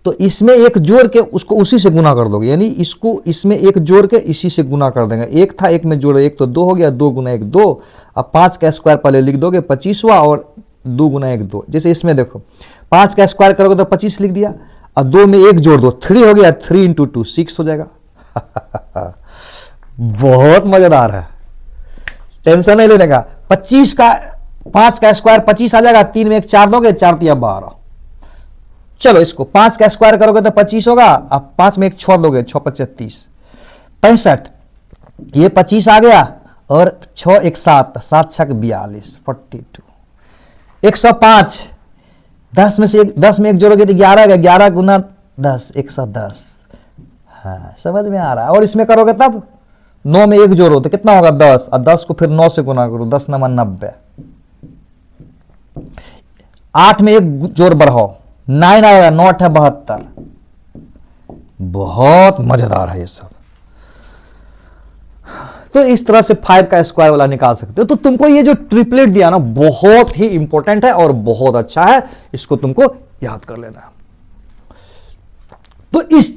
तो इसमें एक जोड़ के उसको उसी से गुना कर दोगे, यानी इसको इसमें एक जोड़ के इसी से गुना कर देंगे। एक था, एक में जोड़ो, एक तो 2 हो गया, 2 गुना 1 2। अब 5 का स्क्वायर पहले लिख दोगे 25 हुआ, और 2 गुना 1 2। जैसे इसमें देखो 5 का स्क्वायर करोगे तो 25 लिख दिया, और 2 में 1 जोड़ दो 3 हो गया, 3 इंटू 2 6 हो जाएगा। बहुत मजेदार है, टेंशन नहीं लेने का। 5 का स्क्वायर 25 आ जाएगा, 3 में 1 4 दोगे, 4 3 12। चलो इसको 5 का स्क्वायर करोगे तो 25 होगा, अब 5 में 1 छोड़ दोगे, 6 5 30 65। ये 25 आ गया, और 6 1 7 7 6 42 42 105। 10 में 1 जोड़ोगे तो 11 का, 11 गुना 10 110। हाँ समझ में आ रहा है। और इसमें करोगे तब 9 में 1 जोड़ो तो कितना होगा 10, और 10 को फिर 9 से गुना करो, 10 9 90। 8 में 1 जोड़ बढ़ाओ, 9 आएगा, 9 8 72। बहुत मजेदार है ये सब। तो इस तरह से 5 का स्क्वायर वाला निकाल सकते हो। तो तुमको ये जो ट्रिपलेट दिया ना बहुत ही इंपॉर्टेंट है और बहुत अच्छा है, इसको तुमको याद कर लेना। तो इस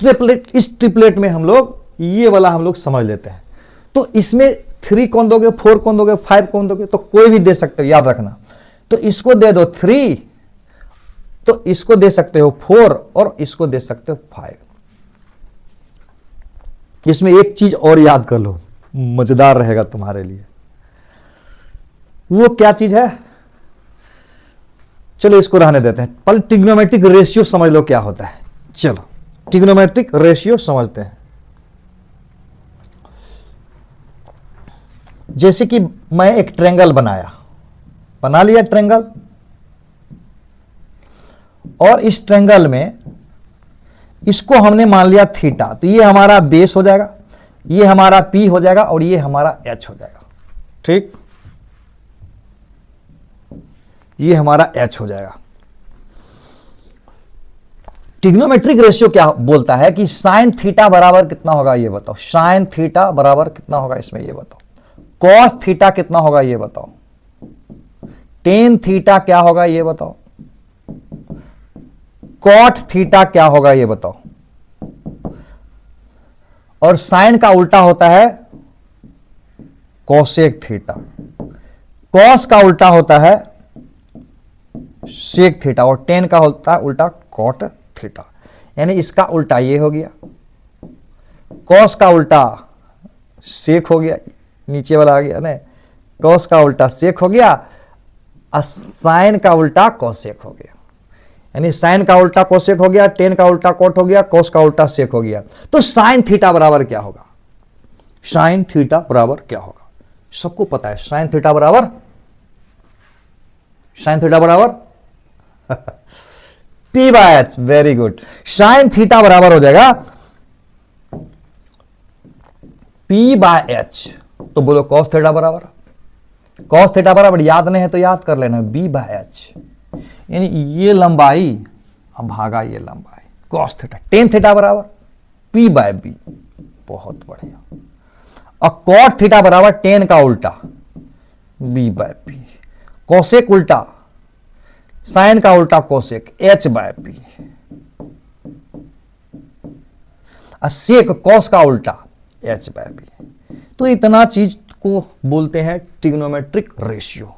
ट्रिपलेट में हम लोग ये वाला हम लोग समझ लेते हैं। तो इसमें 3 कौन दोगे, 4 कौन दोगे, 5 कौन दोगे, तो कोई भी दे सकते हो, याद रखना। तो इसको दे दो 3, तो इसको दे सकते हो 4, और इसको दे सकते हो 5। इसमें एक चीज और याद कर लो, मजेदार रहेगा तुम्हारे लिए। वो क्या चीज है, चलो इसको रहने देते हैं। पहले ट्रिग्नोमेट्रिक रेशियो समझ लो क्या होता है। चलो ट्रिग्नोमेट्रिक रेशियो समझते हैं। जैसे कि मैं एक ट्रायंगल बना लिया ट्रायंगल, और इस ट्रायंगल में इसको हमने मान लिया थीटा, तो ये हमारा बेस हो जाएगा, ये हमारा पी हो जाएगा, और ये हमारा एच हो जाएगा। ठीक, ये हमारा एच हो जाएगा। ट्रिग्नोमेट्रिक रेशियो क्या बोलता है कि साइन थीटा बराबर कितना होगा ये बताओ। साइन थीटा बराबर कितना होगा इसमें ये बताओ। कॉस थीटा कितना होगा ये बताओ। टेन थीटा क्या होगा ये बताओ। कॉट थीटा क्या होगा ये बताओ। और साइन का उल्टा होता है कोसेक थीटा, कॉस का उल्टा होता है सेक थीटा, और टेन का होता है उल्टा कॉट थीटा। यानी इसका उल्टा ये हो गया, कॉस का उल्टा सेक हो गया, नीचे वाला आ गया ना, कॉस का उल्टा सेक हो गया, और साइन का उल्टा कोसेक हो गया। यानी साइन का उल्टा कोसेक हो गया, टेन का उल्टा कॉट हो गया, कॉस का उल्टा सेक हो गया। तो साइन थीटा बराबर क्या होगा, साइन थीटा बराबर क्या होगा, सबको पता है। साइन थीटा बराबर P by H. Very good. Sine theta बराबर हो जाएगा P बाय एच। तो बोलो कॉस थीटा बराबर, कॉस थीटा बराबर याद नहीं है तो याद कर लेना, B बाय एच। यानी ये लंबाई अब भागा ये लंबाई, कॉस थीटा। टेन थीटा बराबर P बाय B। बहुत बढ़िया। और कॉट थीटा बराबर टेन का उल्टा B बाय P। कोसेक उल्टा साइन का उल्टा कोसेक H बाय P। और सेक कॉस का उल्टा H बाय B। तो इतना चीज को बोलते हैं ट्रिग्नोमेट्रिक रेशियो।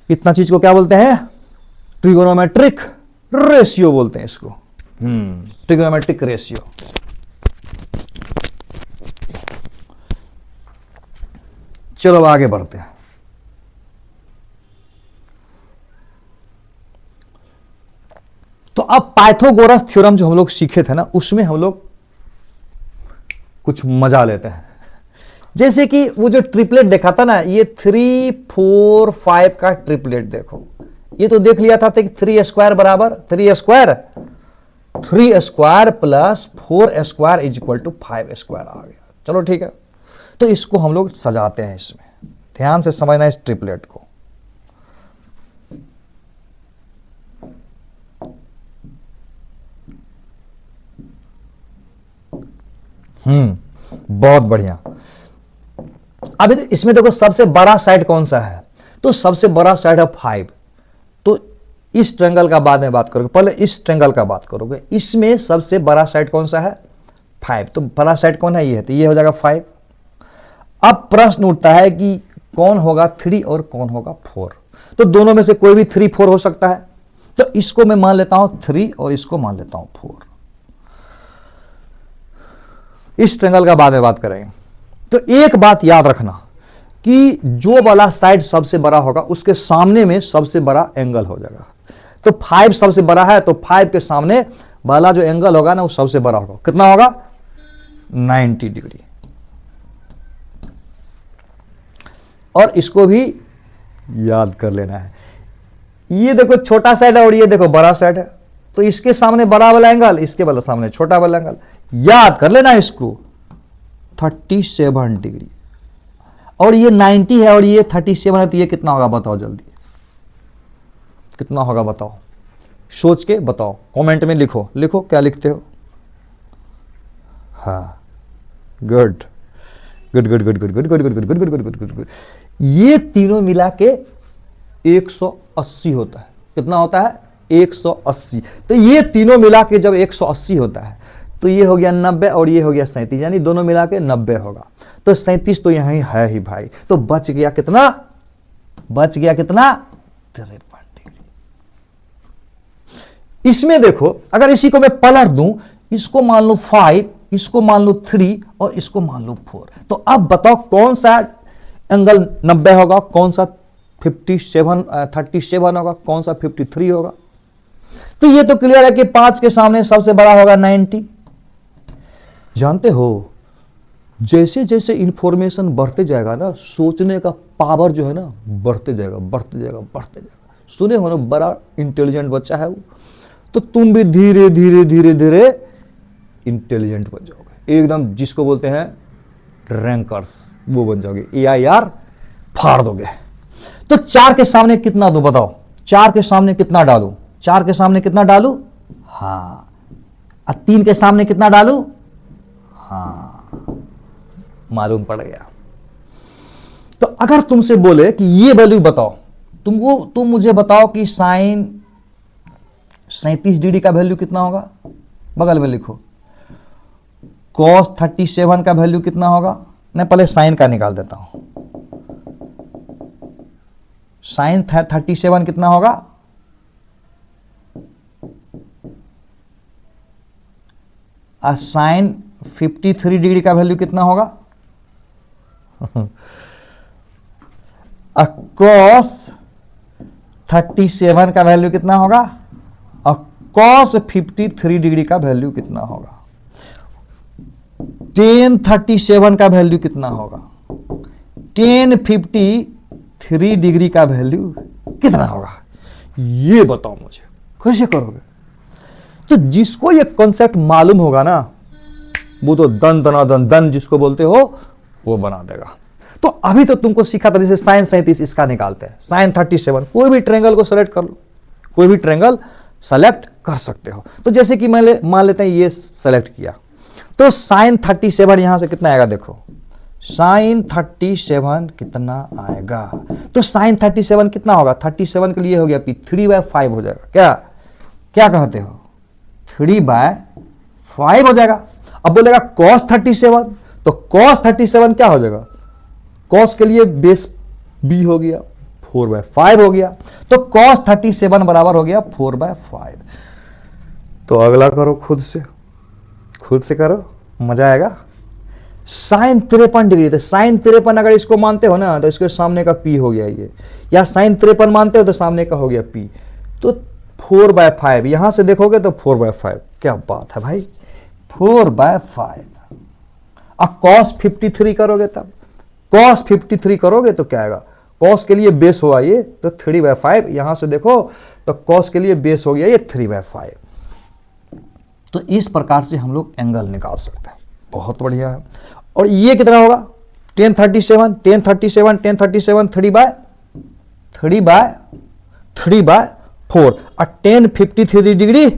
इतना चीज को क्या बोलते हैं, ट्रिगोनोमेट्रिक रेशियो बोलते हैं इसको। Trigonometric ratio. चलो अब आगे बढ़ते हैं। तो अब पाइथागोरस थ्योरम जो हम लोग सीखे थे ना, उसमें हम लोग कुछ मजा लेते हैं। जैसे कि वो जो ट्रिपलेट देखा था ना, ये 3 4 5 का ट्रिपलेट देखो। ये तो देख लिया था कि 3 स्क्वायर बराबर 3 square plus 4 square is equal to 5 square आ गया। चलो ठीक है, तो इसको हम लोग सजाते हैं। इसमें ध्यान से समझना इस ट्रिपलेट को। बहुत बढ़िया। अभी इसमें देखो सबसे बड़ा साइड कौन सा है, तो सबसे बड़ा साइड है 5। तो इस ट्रायंगल का बाद में बात करोगे, पहले इस ट्रायंगल का बात करोगे। इसमें सबसे बड़ा साइड कौन सा है 5। तो बड़ा साइड कौन है, ये है, तो ये हो जाएगा 5। अब प्रश्न उठता है कि कौन होगा 3 और कौन होगा 4। तो दोनों में से कोई भी 3 4 हो सकता है। तो इसको मैं मान लेता हूं 3 और इसको मान लेता हूं 4। इस ट्रायंगल का बाद में बात करेंगे। तो एक बात याद रखना कि जो वाला साइड सबसे बड़ा होगा उसके सामने में सबसे बड़ा एंगल हो जाएगा। तो 5 सबसे बड़ा है, तो 5 के सामने वाला जो एंगल होगा ना वो सबसे बड़ा होगा। कितना होगा 90 डिग्री। और इसको भी याद कर लेना है। ये देखो छोटा साइड है और ये देखो बड़ा साइड है, तो इसके सामने बड़ा वाला एंगल, इसके वाला सामने छोटा वाला एंगल। याद कर लेना इसको। 37 डिग्री, और ये 90 है और ये 37 है, तो ये कितना होगा बताओ जल्दी, कितना होगा बताओ, सोच के बताओ, कमेंट में लिखो, लिखो क्या लिखते हो। हाँ, good good good good good good good good good good good good good good good. ये तीनों मिला के 180 होता है। कितना होता है? 180। तो ये तीनों मिला के जब 180 होता है तो ये हो गया 90 और ये हो गया 37, यानी दोनों मिला के 90 होगा। तो 37 तो यहीं है ही भाई। तो बच गया कितना? बच गया कितना? 53 डिग्री। इसमें देखो, अगर इसी को मैं पलट दूं, इसको मान लो 5, इसको मान लो 3 और इसको मान लो 4, तो अब बताओ कौन सा एंगल 90 होगा, कौन सा 37 होगा, कौन सा 53 होगा। तो ये तो क्लियर है कि 5 के सामने सबसे बड़ा होगा 90। जानते हो, जैसे जैसे इंफॉर्मेशन बढ़ते जाएगा ना, सोचने का पावर जो है ना बढ़ते जाएगा बढ़ते जाएगा बढ़ते जाएगा। सुने हो ना, बड़ा इंटेलिजेंट बच्चा है वो, तो तुम भी धीरे धीरे धीरे धीरे इंटेलिजेंट बन जाओगे, एकदम जिसको बोलते हैं रैंकर्स, वो बन जाओगे, AIR फाड़ दोगे। तो 4 के सामने कितना दो बताओ, 4 के सामने कितना डालू, 4 के सामने कितना डालू? हाँ। 3 के सामने कितना डालू? हाँ, मालूम पड़ गया। तो अगर तुमसे बोले कि ये वैल्यू बताओ, तुम मुझे बताओ कि साइन 37 डिग्री का वैल्यू कितना होगा, बगल में लिखो। कॉस 37 का वैल्यू कितना होगा? मैं पहले साइन का निकाल देता हूं। साइन 37 कितना होगा? साइन 53 डिग्री का वैल्यू कितना होगा? कॉस 37 का वैल्यू कितना होगा? कॉस 53 डिग्री का वैल्यू कितना होगा? tan 37 का वैल्यू कितना होगा? tan 53 डिग्री का वैल्यू कितना होगा? ये बताओ मुझे, कैसे करोगे? तो जिसको ये कॉन्सेप्ट मालूम होगा ना, वो तो दन दनादन दन जिसको बोलते हो वो बना देगा। तो अभी तो तुमको सीखा था, जैसे साइन 37 इसका निकालते हैं, साइन 37, कोई भी ट्रायंगल को सेलेक्ट कर लो, कोई भी ट्रायंगल सेलेक्ट कर सकते हो। तो जैसे कि मान लेते हैं ये सेलेक्ट किया, तो साइन 37 यहां से कितना आएगा देखो, साइन 37 कितना आएगा? तो साइन 37 कितना होगा? 37 के लिए हो गया P, 3/5 हो जाएगा। क्या क्या कहते हो? 3/5 हो जाएगा। अब बोलेगा cos 37, तो cos 37 क्या हो जाएगा? cos के लिए बेस b हो गया, 4/5 हो गया। तो cos 37 बराबर हो गया 4/5। तो अगला करो, खुद से करो, मजा आएगा। साइन 53 डिग्री, तो साइन 53 अगर इसको मानते हो ना, तो इसके सामने का p हो गया ये, या साइन 53 मानते हो तो सामने का हो गया p, तो 4/5 यहां से देखोगे तो 4/5। क्या बात है भाई, 4/5। अब cos 53 करोगे, तब cos 53 करोगे तो क्या आएगा? cos के लिए बेस हुआ ये, तो 3/5, यहां से देखो तो cos के लिए बेस हो गया ये 3/5। तो इस प्रकार से हम लोग एंगल निकाल सकते हैं। बहुत बढ़िया है। और ये कितना होगा? tan 37 3/4 और tan 53 डिग्री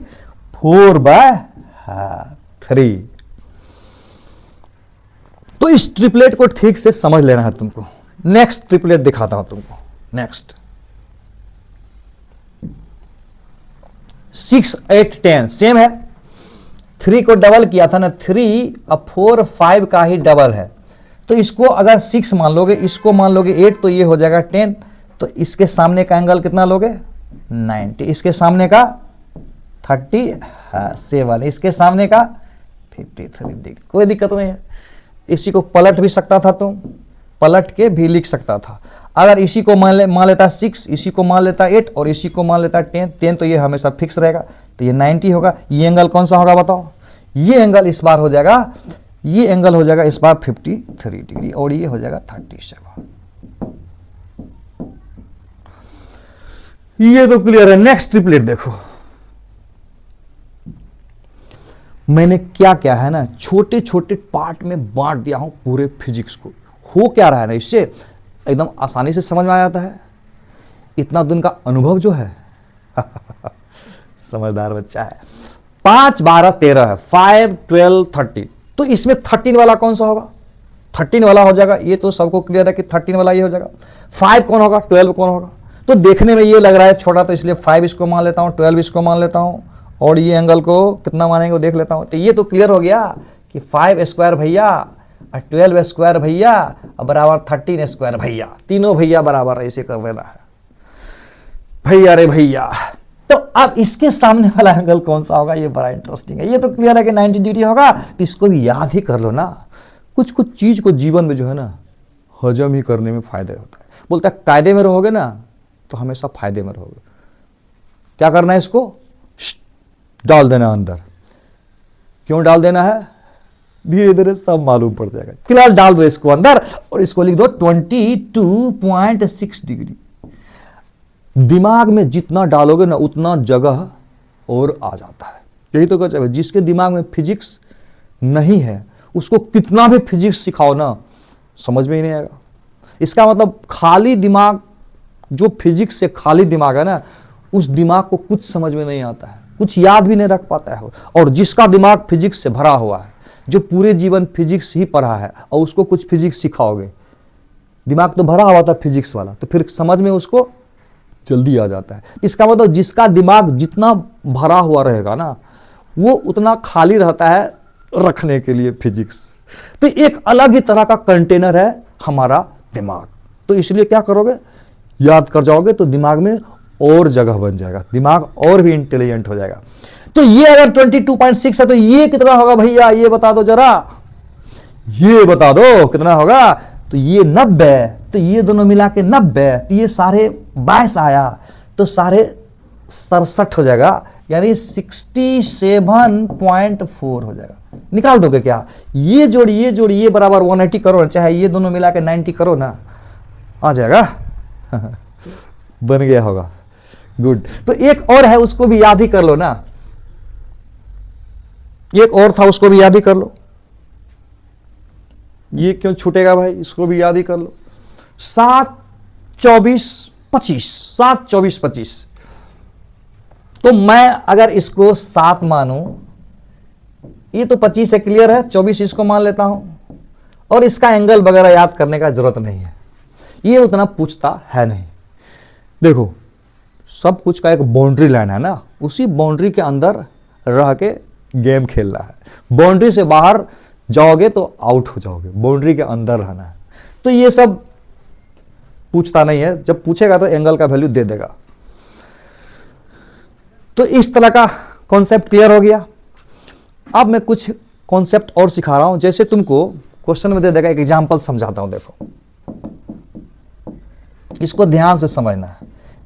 4/3। तो इस ट्रिपलेट को ठीक से समझ लेना है तुमको। नेक्स्ट ट्रिपलेट दिखाता हूं तुमको। नेक्स्ट 6 8 10 सेम है। 3 को डबल किया था ना, 3 और 4 5 का ही डबल है। तो इसको अगर 6 मान लोगे, इसको मान लोगे 8, तो ये हो जाएगा 10। तो इसके सामने का एंगल कितना लोगे? 90। इसके सामने का 37, इसके सामने का 53 डिग्री। कोई दिक्कत नहीं है। इसी को पलट भी सकता था, तुम पलट के भी लिख सकता था। अगर इसी को मान लेता 6, इसी को मान लेता 8 और इसी को मान लेता 10, तो ये हमेशा फिक्स रहेगा, तो ये 90 होगा। ये एंगल कौन सा होगा बताओ? ये एंगल इस बार हो जाएगा, ये एंगल हो जाएगा इस बार 53 डिग्री और ये हो जाएगा 37। ये तो क्लियर है। नेक्स्ट ट्रिपलेट देखो। मैंने क्या क्या है ना, छोटे छोटे पार्ट में बांट दिया हूं पूरे फिजिक्स को। हो क्या रहा है ना, इससे एकदम आसानी से समझ में आ जाता है। इतना दिन का अनुभव जो है समझदार बच्चा है। 5 12 13 है, 5 12 13, तो इसमें 13 वाला कौन सा होगा? 13 वाला हो जाएगा, ये तो सबको क्लियर है कि 13 वाला ये हो जाएगा। 5 कौन होगा? 12 कौन होगा? तो देखने में ये लग रहा है छोटा, तो इसलिए 5 इसको मान लेता हूं, 12 इसको मान लेता हूं, और ये एंगल को कितना मानेंगे वो देख लेता हूं। तो ये तो क्लियर हो गया कि 5 स्क्वायर भैया और 12 स्क्वायर भैया बराबर 13 स्क्वायर भैया, तीनों भैया बराबर ऐसे कर देना है भैया रे भैया। तो अब इसके सामने वाला एंगल कौन सा होगा? ये बड़ा इंटरेस्टिंग है। ये तो क्लियर है कि 90 डिग्री होगा, तो इसको भी याद ही कर लो ना। कुछ कुछ चीज को जीवन में जो है ना हजम ही करने में फायदा होता है। बोलता है कायदे में रहोगे ना तो हमेशा फायदे में रहोगे। क्या करना है? इसको डाल देना अंदर। क्यों डाल देना है? धीरे धीरे सब मालूम पड़ जाएगा। फिलहाल डाल दो इसको अंदर और इसको लिख दो 22.6 डिग्री। दिमाग में जितना डालोगे ना उतना जगह और आ जाता है। यही तो कहते हैं, जिसके दिमाग में फिजिक्स नहीं है उसको कितना भी फिजिक्स सिखाओ ना समझ में ही नहीं आएगा। इसका मतलब खाली दिमाग, जो फिजिक्स से खाली दिमाग है ना, उस दिमाग को कुछ समझ में नहीं आता है, कुछ याद भी नहीं रख पाता है। और जिसका दिमाग फिजिक्स से भरा हुआ है, जो पूरे जीवन फिजिक्स ही पढ़ा है, और उसको कुछ फिजिक्स सिखाओगे, दिमाग तो भरा हुआ था फिजिक्स वाला, तो फिर समझ में उसको जल्दी आ जाता है। इसका मतलब जिसका दिमाग जितना भरा हुआ रहेगा ना वो उतना खाली रहता है रखने के लिए फिजिक्स। तो एक अलग ही तरह का कंटेनर है हमारा दिमाग। तो इसलिए क्या करोगे? याद कर जाओगे तो दिमाग में और जगह बन जाएगा, दिमाग और भी इंटेलिजेंट हो जाएगा। तो ये अगर 22.6 है तो ये कितना होगा भैया? ये बता दो जरा, ये बता दो कितना होगा? तो ये 90, तो ये दोनों मिला के 90, तो ये सारे 22 आया, तो सारे 67 हो जाएगा, यानी 67.4 हो जाएगा। निकाल दोगे क्या? ये जोड़ी ये बराबर 180 करो, चाहे ये दोनों मिला के 90 करो ना, आ जाएगा बन गया होगा। गुड। तो एक और है, उसको भी याद ही कर लो ना। एक और था, उसको भी याद ही कर लो। ये क्यों छूटेगा भाई? इसको भी याद ही कर लो। 7 24 25, 7 24 25। तो मैं अगर इसको 7 मानूं, ये तो 25 से क्लियर है, 24 इसको मान लेता हूं, और इसका एंगल वगैरह याद करने का जरूरत नहीं है, ये उतना पूछता है नहीं। देखो सब कुछ का एक बाउंड्री लाइन है ना, उसी बाउंड्री के अंदर रह के गेम खेलना है। बाउंड्री से बाहर जाओगे तो आउट हो जाओगे, बाउंड्री के अंदर रहना है। तो ये सब पूछता नहीं है, जब पूछेगा तो एंगल का वैल्यू दे देगा। तो इस तरह का कॉन्सेप्ट क्लियर हो गया। अब मैं कुछ कॉन्सेप्ट और सिखा रहा हूं, जैसे तुमको क्वेश्चन में दे देगा, एक एग्जांपल समझाता हूं। देखो इसको ध्यान से समझना है।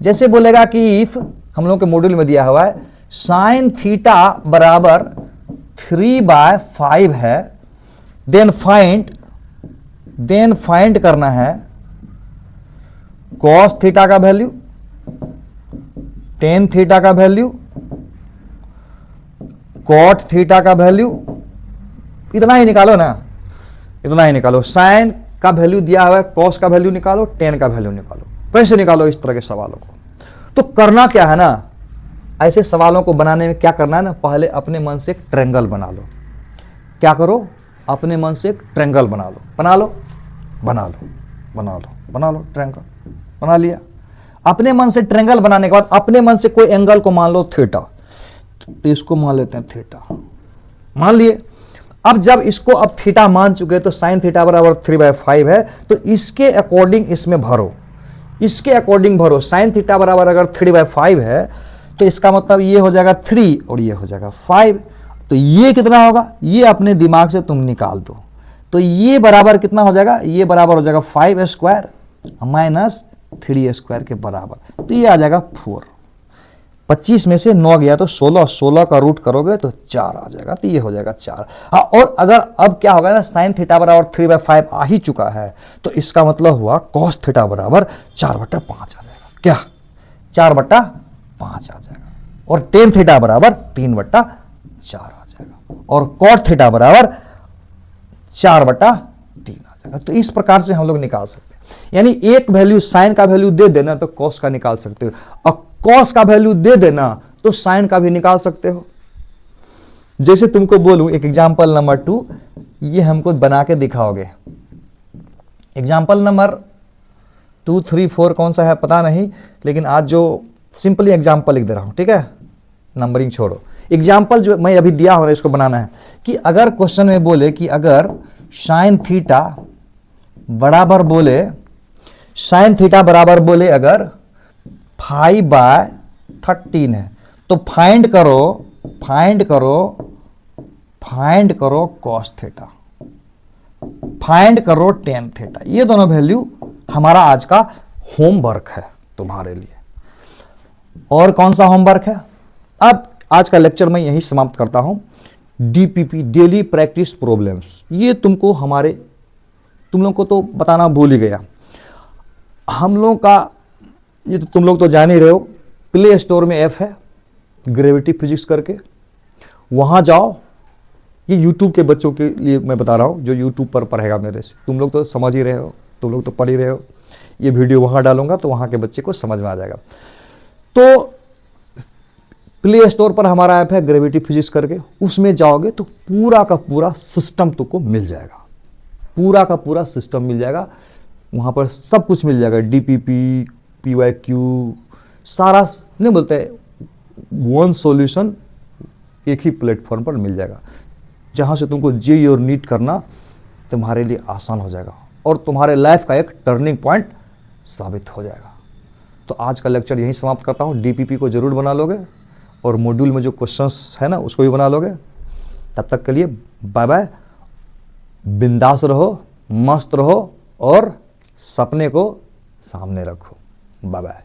जैसे बोलेगा कि इफ, हम लोग के मॉड्यूल में दिया हुआ है, साइन थीटा बराबर 3/5 है, देन फाइंड करना है कॉस थीटा का वैल्यू, टेन थीटा का वैल्यू, कॉट थीटा का वैल्यू। इतना ही निकालो ना, इतना ही निकालो। साइन का वैल्यू दिया हुआ है, कॉस का वैल्यू निकालो, टेन का वैल्यू निकालो। कैसे निकालो इस तरह के सवालों को? तो करना क्या है ना, ऐसे सवालों को बनाने में क्या करना है ना, पहले अपने मन से एक ट्रायंगल बना लो। क्या करो? अपने मन से एक ट्रायंगल बना लो, बना लो, बना लो, बना लो, बना लो। ट्रायंगल बना लिया। अपने मन से ट्रायंगल बनाने के बाद अपने मन से कोई एंगल को मान लो थीटा, तो इसको मान लेते हैं थीटा, मान लिए। अब जब इसको अब थीटा मान चुके तो साइन थीटा बराबर 3/5 है, तो इसके अकॉर्डिंग इसमें भरो, इसके अकॉर्डिंग भरो। साइन थीटा बराबर अगर 3/5 है तो इसका मतलब ये हो जाएगा 3 और ये हो जाएगा 5। तो ये कितना होगा? ये अपने दिमाग से तुम निकाल दो। तो ये बराबर कितना हो जाएगा? ये बराबर हो जाएगा 5 स्क्वायर माइनस 3 स्क्वायर के बराबर। तो ये आ जाएगा 4। 25 में से 9 गया तो 16, 16 का रूट करोगे तो 4 आ जाएगा। तो ये हो जाएगा 4। हाँ, और अगर अब क्या होगा ना, साइन थीटा बराबर 3/5 आ ही चुका है, तो इसका मतलब हुआ कॉस थीटा बराबर 4/5 आ जाएगा। क्या? 4/5 आ जाएगा। और टेन थीटा बराबर 3/5 4 आ जाएगा और cot थीटा बराबर 4/3 आ जाएगा। तो इस प्रकार से हम लोग निकाल सकते हैं, यानी एक वैल्यू साइन का वैल्यू दे देना तो कॉस का निकाल सकते हो, और कॉस का वैल्यू दे देना तो साइन का भी निकाल सकते हो। जैसे तुमको बोलूं एक एग्जांपल नंबर 2, ये हमको बना के दिखाओगे। एग्जांपल नंबर 2, 3, 4 कौन सा है पता नहीं, लेकिन आज जो सिंपली एग्जांपल लिख दे रहा हूं, ठीक है, नंबरिंग छोड़ो। एग्जाम्पल जो मैं अभी दिया हो रहा इसको बनाना है कि अगर क्वेश्चन में बोले कि अगर साइन थीटा बराबर बोले अगर 5/13 है, तो फाइंड करो कॉस थीटा, फाइंड करो टेन थीटा। ये दोनों वैल्यू हमारा आज का होमवर्क है तुम्हारे लिए। और कौन सा होमवर्क है? अब आज का लेक्चर मैं यही समाप्त करता हूं। डीपीपी, डेली प्रैक्टिस प्रॉब्लम्स, ये तुम लोग को तो बताना भूल ही गया। हम लोग का ये तो तुम लोग तो जान ही रहे हो, प्ले स्टोर में ऐप है ग्रेविटी फिजिक्स करके, वहां जाओ। ये यूट्यूब के बच्चों के लिए मैं बता रहा हूं जो यूट्यूब पर पढ़ेगा मेरे से, तुम लोग तो समझ ही रहे हो, तुम लोग तो पढ़ ही रहे हो। ये वीडियो वहां डालूंगा तो वहां के बच्चे को समझ में आ जाएगा। तो प्ले स्टोर पर हमारा ऐप है ग्रेविटी फिजिक्स करके, उसमें जाओगे तो पूरा का पूरा सिस्टम तुमको मिल जाएगा, पूरा का पूरा सिस्टम मिल जाएगा। वहाँ पर सब कुछ मिल जाएगा, डीपीपी, पीवाईक्यू, सारा नहीं बोलते, वन सॉल्यूशन एक ही प्लेटफॉर्म पर मिल जाएगा, जहाँ से तुमको जेईई और नीट करना तुम्हारे लिए आसान हो जाएगा और तुम्हारे लाइफ का एक टर्निंग पॉइंट साबित हो जाएगा। तो आज का लेक्चर यहीं समाप्त करता हूँ। डीपीपी को जरूर बना लोगे और मॉड्यूल में जो क्वेश्चंस है ना उसको भी बना लोगे। तब तक के लिए बाय बाय, बिंदास रहो, मस्त रहो और सपने को सामने रखो। Bye bye.